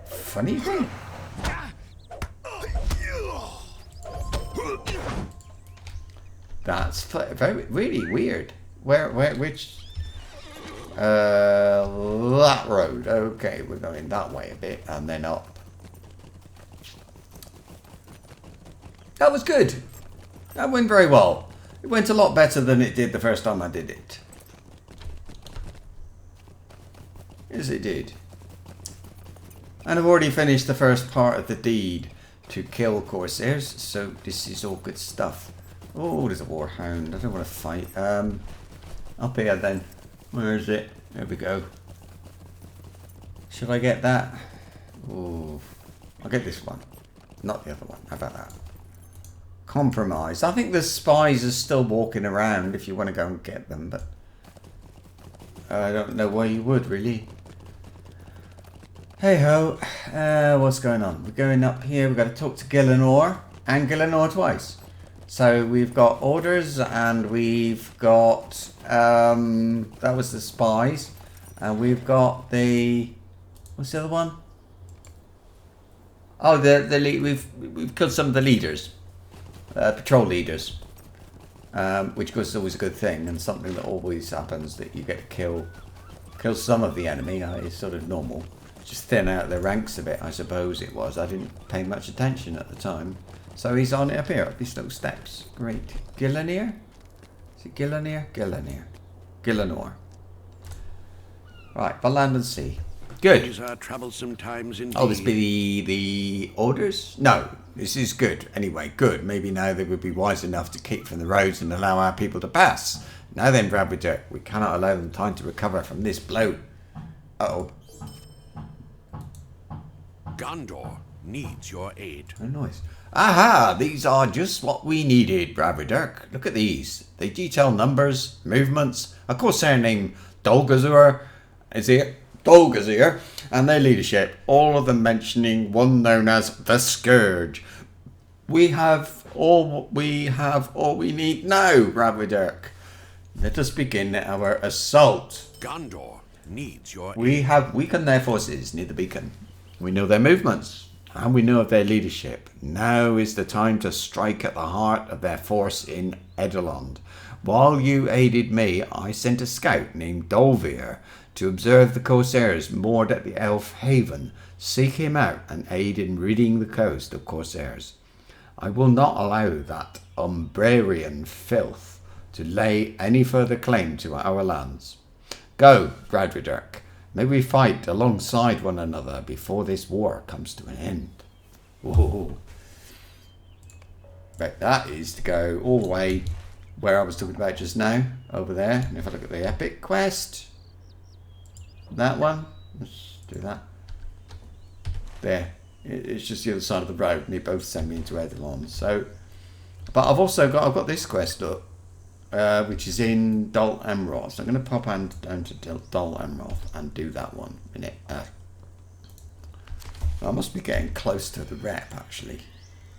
Speaker 1: Funny thing. That's very really weird. Which? That road. Okay, we're going that way a bit and then up. That was good. That went very well. It went a lot better than it did the first time I did it. Yes, it did. And I've already finished the first part of the deed to kill Corsairs, so this is all good stuff. Oh, there's a warhound. I don't want to fight. Up here then. Where is it? There we go. Should I get that? Oh, I'll get this one. Not the other one. How about that? Compromise. I think the spies are still walking around if you want to go and get them, but I don't know why you would really. Hey ho, what's going on? We're going up here. We've got to talk to Gillenor and Gillenor twice. So we've got orders and we've got that was the spies, and we've got the what's the other one? Oh, the we've killed some of the leaders. Patrol leaders, which is always a good thing, and something that always happens, that you get to kill some of the enemy. It's sort of normal. Just thin out their ranks a bit, I suppose it was. I didn't pay much attention at the time. So he's on it up here, up these little steps. Great. Gillenor? Is it Gillenor? Gillenor. Right, by land and sea. Good.
Speaker 3: These are troublesome times indeed.
Speaker 1: Oh, this be the orders? No, this is good. Anyway, good. Maybe now they would be wise enough to keep from the roads and allow our people to pass. Now then, Bradwick, we cannot allow them time to recover from this blow. Uh-oh.
Speaker 3: Gondor needs your aid.
Speaker 1: Oh, nice. Aha! These are just what we needed, Bradwick. Look at these. They detail numbers, movements, a Corsair named Dolgazur is here. Dolgazir, and their leadership, all of them mentioning one known as the Scourge. We have all we need now, Bradwick. Let us begin our assault.
Speaker 3: Gondor needs your aid.
Speaker 1: We have weakened their forces near the beacon. We know their movements, and we know of their leadership. Now is the time to strike at the heart of their force in Edelond. While you aided me, I sent a scout named Dolvir to observe the Corsairs moored at the Elf Haven. Seek him out and aid in ridding the coast of Corsairs. I will not allow that Umbrarian filth to lay any further claim to our lands. Go, Bradwick. May we fight alongside one another before this war comes to an end. Ooh. Right, that is to go all the way where I was talking about just now, over there. And if I look at the epic quest, that one, let's do that. There, it's just the other side of the road, and they both send me into Edelon. So, but I've got this quest up. which is in Dol Amroth. So I'm going to pop down to Dol Amroth and do that one. I must be getting close to the rep actually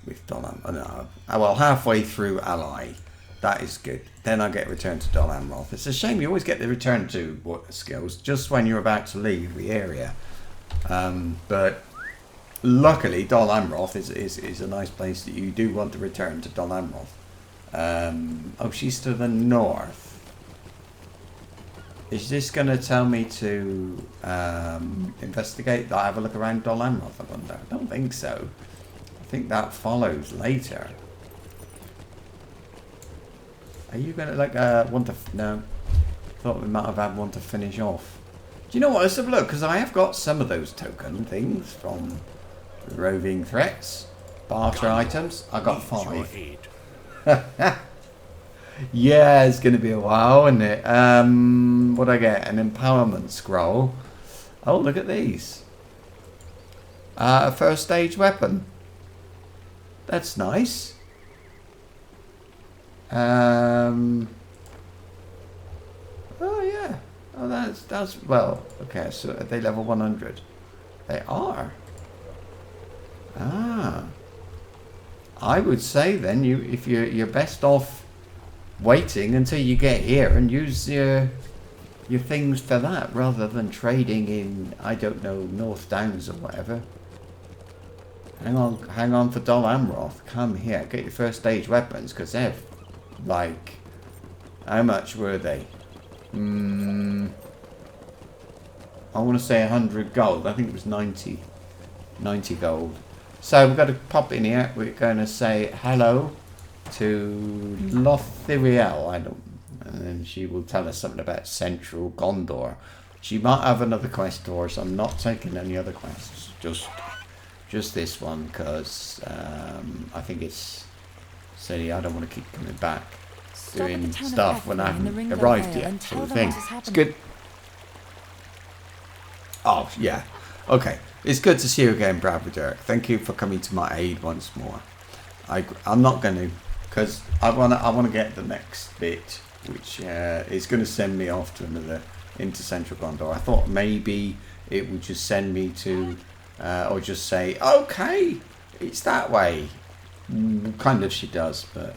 Speaker 1: with Dol Amroth. No, well, halfway through Ally. That is good. Then I get returned to Dol Amroth. It's a shame you always get the return to skills just when you're about to leave the area. But luckily, Dol Amroth is a nice place that you do want to return to Dol Amroth. Oh, she's to the north. Is this going to tell me to investigate? I have a look around Dol Amroth, I wonder. I don't think so. I think that follows later. Are you going to like want to? No. Thought we might have had one to finish off. Do you know what? Let's have a look because I have got some of those token things from roving threats, barter items. I got 5. Yeah, it's going to be a while, isn't it? What I get? An empowerment scroll. Oh, look at these. A first stage weapon. That's nice. Oh yeah. Oh, that's well. Okay, so are they level 100? They are. Ah. I would say then if you're best off waiting until you get here and use your things for that rather than trading in, I don't know, North Downs or whatever. Hang on for Dol Amroth. Come here, get your first stage weapons because they're like, how much were they? I want to say 100 gold. I think it was 90 gold. So we've got to pop in here. We're going to say hello to Lothriel. And then she will tell us something about Central Gondor. She might have another quest for us. I'm not taking any other quests. Just this one because I think it's silly. I don't want to keep coming back doing stuff when I haven't arrived yet. Sort of thing. It's good. Oh yeah. Okay. It's good to see you again, Bradley Dirk. Thank you for coming to my aid once more. I'm not going to, because I want to get the next bit, which is going to send me off to into Central Gondor. I thought maybe it would just send me to, or just say, okay, it's that way. Kind of she does, but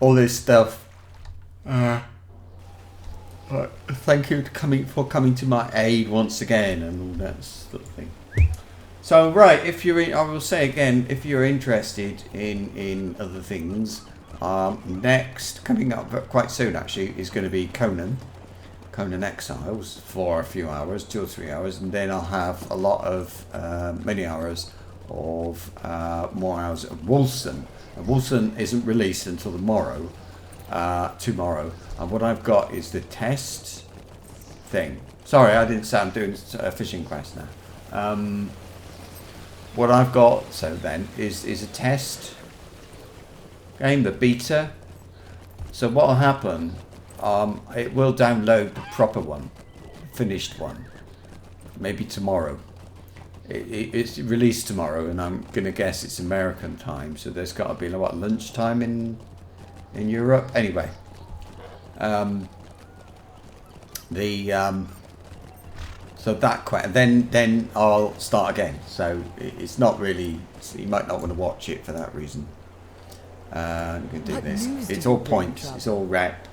Speaker 1: all this stuff. But thank you for coming to my aid once again and all that sort of thing. So right, I will say again, if you're interested in other things, next coming up quite soon actually is going to be Conan Exiles for a few hours, 2 or 3 hours, and then I'll have a lot of many hours of more hours of Wolfson. And Wolfson isn't released until tomorrow. And what I've got is the test thing. Sorry, I didn't say I'm doing a fishing quest now. What I've got is a test game, the beta. So what will happen? It will download the proper one, finished one, maybe tomorrow. It's released tomorrow, and I'm gonna guess it's American time. So there's got to be what, lunchtime in Europe. Anyway, so that then I'll start again. So it's not really. You might not want to watch it for that reason. You can do this. It's all points. It's all rep.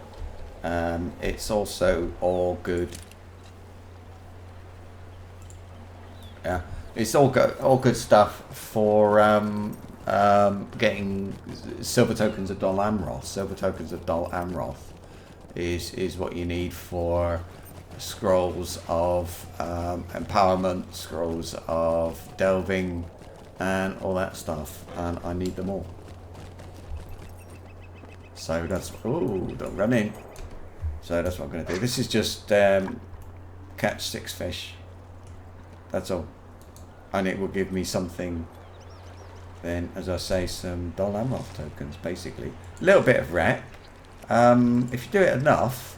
Speaker 1: It's also all good. Yeah, it's all good stuff for getting silver tokens of Dol Amroth. Silver tokens of Dol Amroth is what you need for scrolls of empowerment, scrolls of delving, and all that stuff. And I need them all. So that's don't run in. So that's what I'm going to do. This is just catch 6 fish. That's all. And it will give me something. Then, as I say, some Dol Amroth tokens, basically. A little bit of rep. If you do it enough,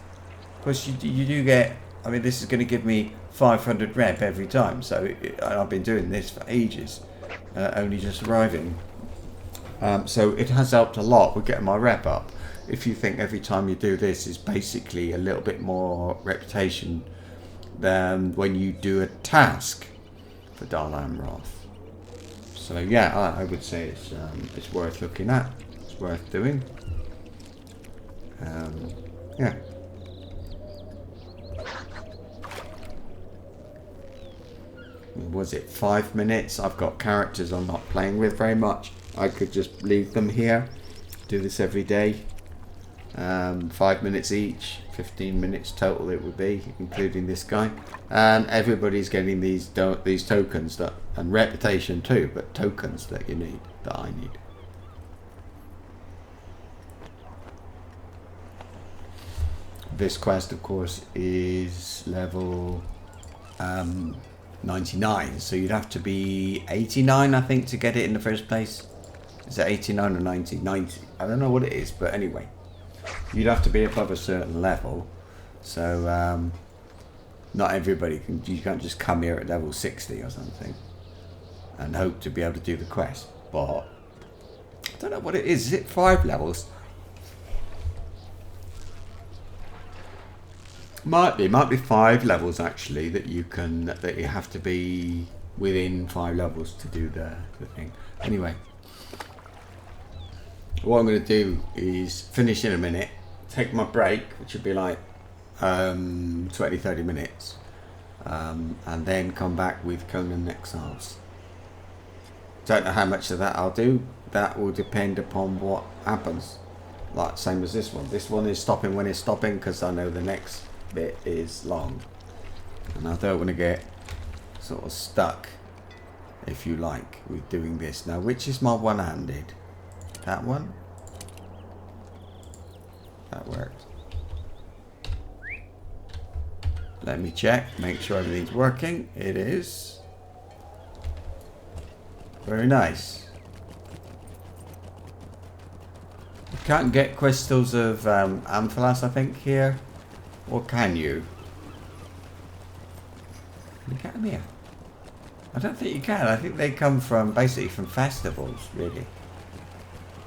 Speaker 1: because you do get. I mean, this is going to give me 500 rep every time. So I've been doing this for ages, only just arriving. So it has helped a lot with getting my rep up. If you think every time you do this is basically a little bit more reputation than when you do a task for Dal Amroth. So yeah, I would say it's worth looking at. It's worth doing. Yeah. Was it 5 minutes? I've got characters I'm not playing with very much. I could just leave them here. Do this every day. 5 minutes each. 15 minutes total it would be, including this guy. And everybody's getting these tokens that, and reputation too, but tokens that you need, that I need. This quest, of course, is level 99, so you'd have to be 89, I think, to get it in the first place. Is it 89 or 90? 90. I don't know what it is, but anyway. You'd have to be above a certain level. So, not everybody can... You can't just come here at level 60 or something and hope to be able to do the quest. But, I don't know what it is. Is it 5 levels? Might be 5 levels actually that you have to be within 5 levels to do the thing. Anyway, what I'm going to do is finish in a minute, take my break, which would be like 20-30 minutes, and then come back with Conan Exiles. Don't know how much of that I'll do. That will depend upon what happens. Like same as this one. This one is stopping when it's stopping because I know the next bit is long, and I don't want to get sort of stuck, if you like, with doing this. Now, which is my one-handed? That one? That worked. Let me check, make sure everything's working. It is. Very nice. You can't get crystals of Amphalas, I think, here. Or can you? You get them here? I don't think you can. I think they come from, basically from festivals, really.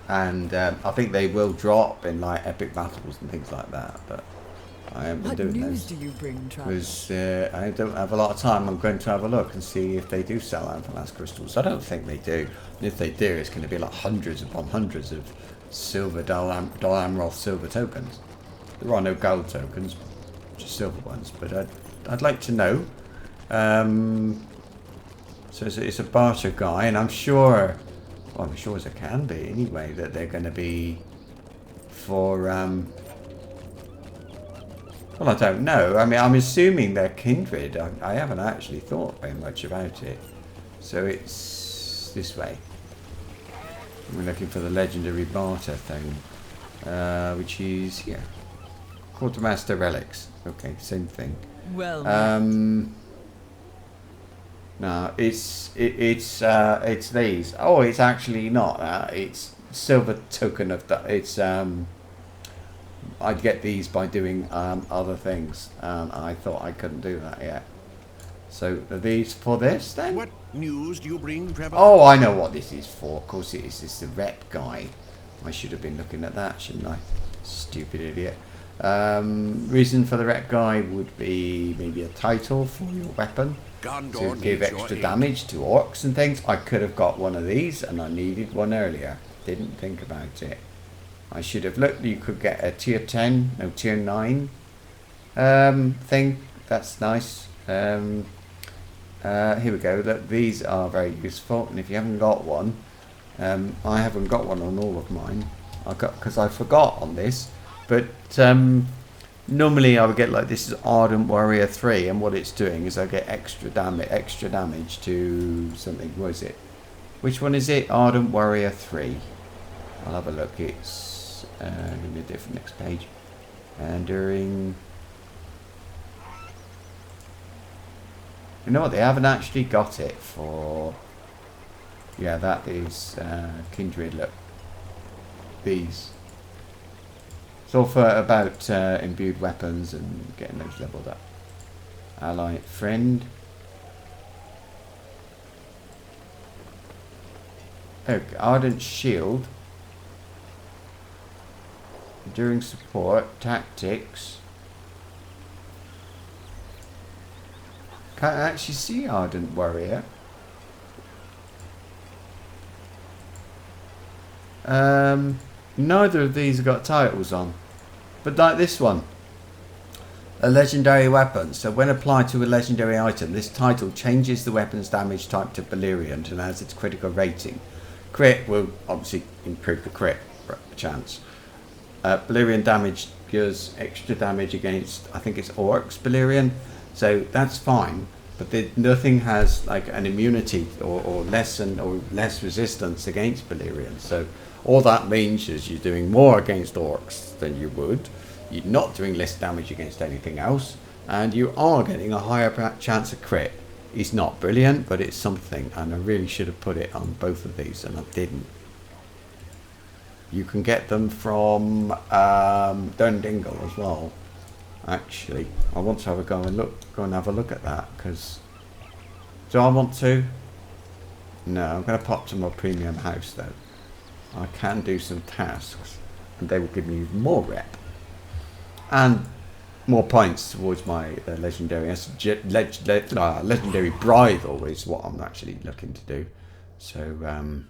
Speaker 1: And I think they will drop in like epic battles and things like that, but I haven't been doing those.
Speaker 4: What news do you bring, traveller?
Speaker 1: Because I don't have a lot of time. I'm going to have a look and see if they do sell Amphalas crystals. I don't think they do. And if they do, it's going to be like hundreds upon hundreds of silver Dal Amroth silver tokens. There are no gold tokens, just silver ones, but I'd like to know. So it's a barter guy, and I'm sure, well, I'm sure as it can be anyway, that they're going to be for, well, I don't know. I mean, I'm assuming they're kindred. I haven't actually thought very much about it. So it's this way. We're looking for the legendary barter thing, which is, yeah. Quartermaster relics. Okay, same thing.
Speaker 4: Well,
Speaker 1: no, it's these. Oh, it's actually not that. It's silver token of that. It's I'd get these by doing other things. I thought I couldn't do that yet. So are these for this then?
Speaker 3: What news do you bring, Trevor?
Speaker 1: Oh, I know what this is for. Of course it is. It's the rep guy. I should have been looking at that, shouldn't I? Stupid idiot. Reason for the rep guy would be maybe a title for your weapon
Speaker 3: Gondor
Speaker 1: to give
Speaker 3: needs
Speaker 1: extra
Speaker 3: your
Speaker 1: damage to orcs and things. I could have got one of these, and I needed one earlier. Didn't think about it. I should have looked. You could get a tier 10, no, tier 9 thing. That's nice. Here we go. Look, these are very useful, and if you haven't got one, I haven't got one on all of mine. Because I forgot on this. But normally I would get like, this is Ardent Warrior 3, and what it's doing is I get extra damage to something. What is it? Which one is it? Ardent Warrior 3. I'll have a look. It's give me a different next page. And during, you know what? They haven't actually got it for. Yeah, that is Kindred. Look, these. It's all for about imbued weapons and getting those leveled up. Ally, friend. Okay, ardent shield. During support, tactics. Can't actually see ardent warrior. Neither of these have got titles on. But like this one. A legendary weapon. So when applied to a legendary item, this title changes the weapon's damage type to Balerian and has its critical rating. Crit will obviously improve the crit chance. Balerian damage gives extra damage against, I think it's orcs Balerian. So that's fine. But nothing has like an immunity or less resistance against Balerian. So all that means is you're doing more against orcs than you would. You're not doing less damage against anything else, and you are getting a higher chance of crit. It's not brilliant, but it's something, and I really should have put it on both of these, and I didn't. You can get them from Dundingle as well. Actually, I want to have a go and have a look at that, because do I want to? No, I'm going to pop to my premium house though. I can do some tasks, and they will give me more rep and more points towards my legendary legendary bridle is what I'm actually looking to do. So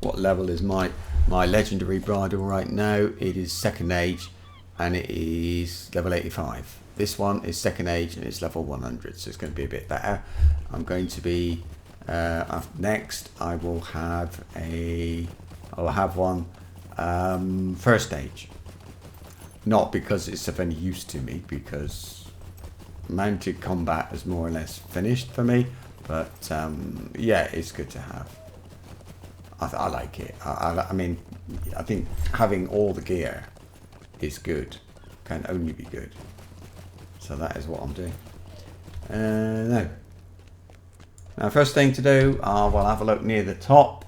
Speaker 1: what level is my legendary bridle right now? It is second age, and it is level 85. This one is second age and it's level 100, so it's going to be a bit better. I'm going to be next. I will have one first age. Not because it's of any use to me, because mounted combat is more or less finished for me. But yeah, it's good to have. I like it. I mean, I think having all the gear is good. Can only be good. So that is what I'm doing. No. Now, first thing to do, we'll have a look near the top.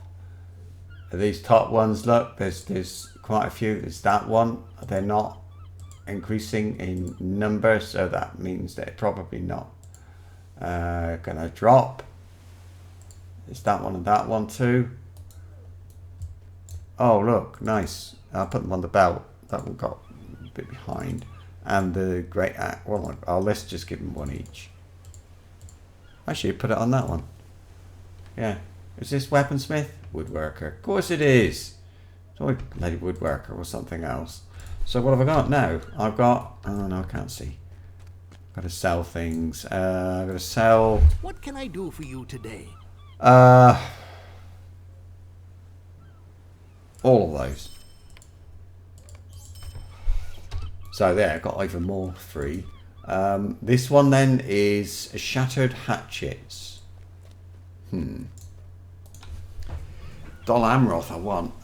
Speaker 1: These top ones, look, there's quite a few. There's that one. They're not increasing in number, so that means they're probably not gonna drop. There's that one and that one too. Oh, look, nice. I'll put them on the belt. That one got a bit behind. And the great axe. Well, let's just give them one each. Actually, put it on that one. Yeah. Is this weaponsmith? Woodworker. Of course it is. It's always bloody woodworker or something else. So what have I got now? I've got... Oh, no, I can't see. I've got to sell things. I've got to sell...
Speaker 2: What can I do for you today?
Speaker 1: All of those. So there, I got even more free. This one then is Shattered Hatchets. Dol Amroth I want.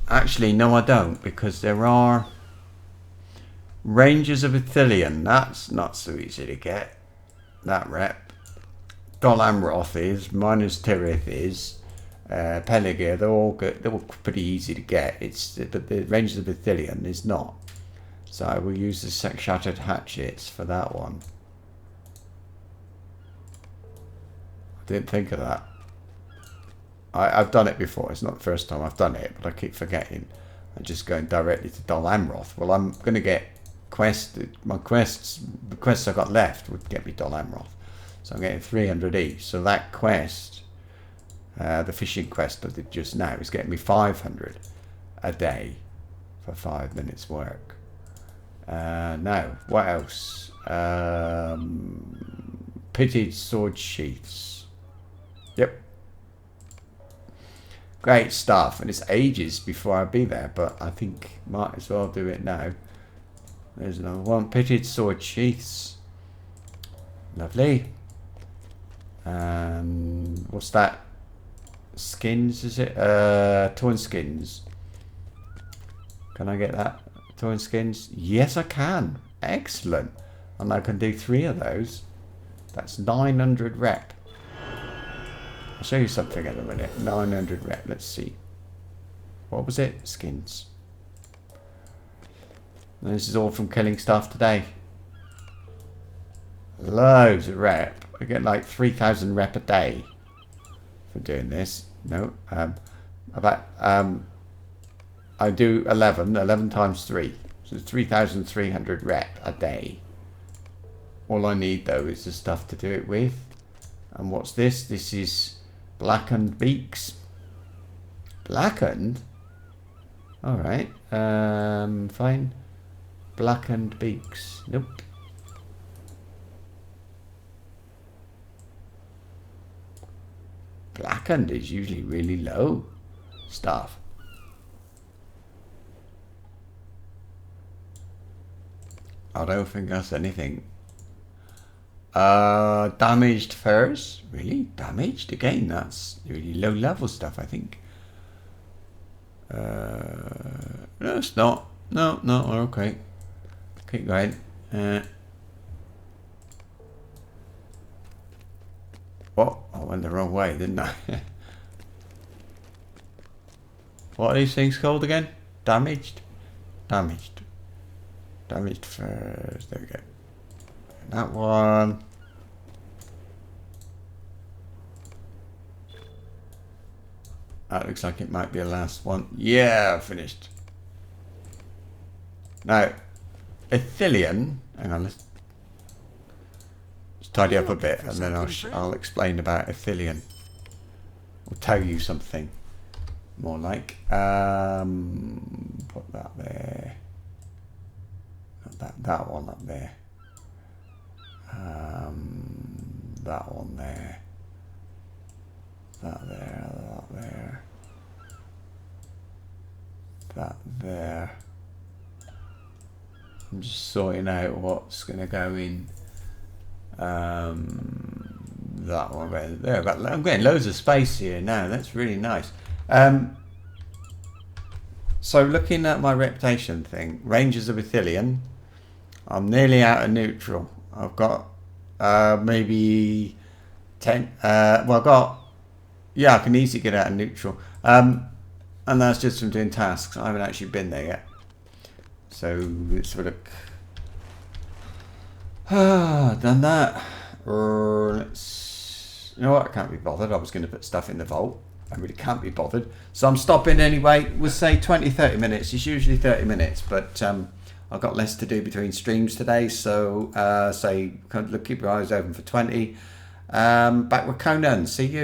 Speaker 1: Actually, no I don't, because there are Rangers of Ithilien. That's not so easy to get. That rep. Dol Amroth is, Minas Tirith is, Peligir, they're all good. They're all pretty easy to get. But the Rangers of Ithilien is not. So I will use the Shattered Hatchets for that one. I didn't think of that. I've done it before. It's not the first time I've done it, but I keep forgetting. I'm just going directly to Dol Amroth. Well, I'm going to get quests. The quests I got left would get me Dol Amroth. So I'm getting 300 each. So that quest, the fishing quest I did just now, is getting me 500 a day for 5 minutes work. Now, what else? Pitted sword sheaths. Yep. Great stuff. And it's ages before I'll be there, but I think might as well do it now. There's another one. Pitted sword sheaths. Lovely. What's that? Skins, is it? Torn skins. Can I get that? Torn skins? Yes, I can. Excellent. And I can do 3 of those. That's 900 rep. I'll show you something in a minute. 900 rep. Let's see. What was it? Skins. And this is all from killing stuff today. Loads of rep. I get like 3,000 rep a day for doing this. No, I do 11 times 3, so 3,300 rep a day. All I need though is the stuff to do it with. And what's this? This is blackened beaks. Blackened? Alright, fine. Blackened beaks. Nope. Blackened is usually really low stuff. I don't think that's anything. Damaged furs? Really? Damaged? Again, that's really low level stuff, I think. No, it's not. No, okay. Keep going. What? I went the wrong way, didn't I? What are these things called again? Damaged? Damaged. Damaged furs. There we go. That one. That looks like it might be a last one. Yeah, finished. Now, Ithilien. Hang on, let's tidy up a bit, and then I'll explain about Ithilien. I'll tell you something more like. Put that there. That one up there. That one there. That there. That there. That there. I'm just sorting out what's going to go in. That one right there. I'm getting loads of space here now. That's really nice. So looking at my reputation thing, Rangers of Ithilien, I'm nearly out of neutral. I've got maybe 10. Well, I've got, yeah, I can easily get out of neutral. And that's just from doing tasks. I haven't actually been there yet. So let's have a look. Done that. Let's, you know what? I can't be bothered. I was going to put stuff in the vault. I really can't be bothered. So I'm stopping anyway. We'll say 20-30 minutes. It's usually 30 minutes, but I've got less to do between streams today. So say, keep your eyes open for 20. Back with Conan. See you.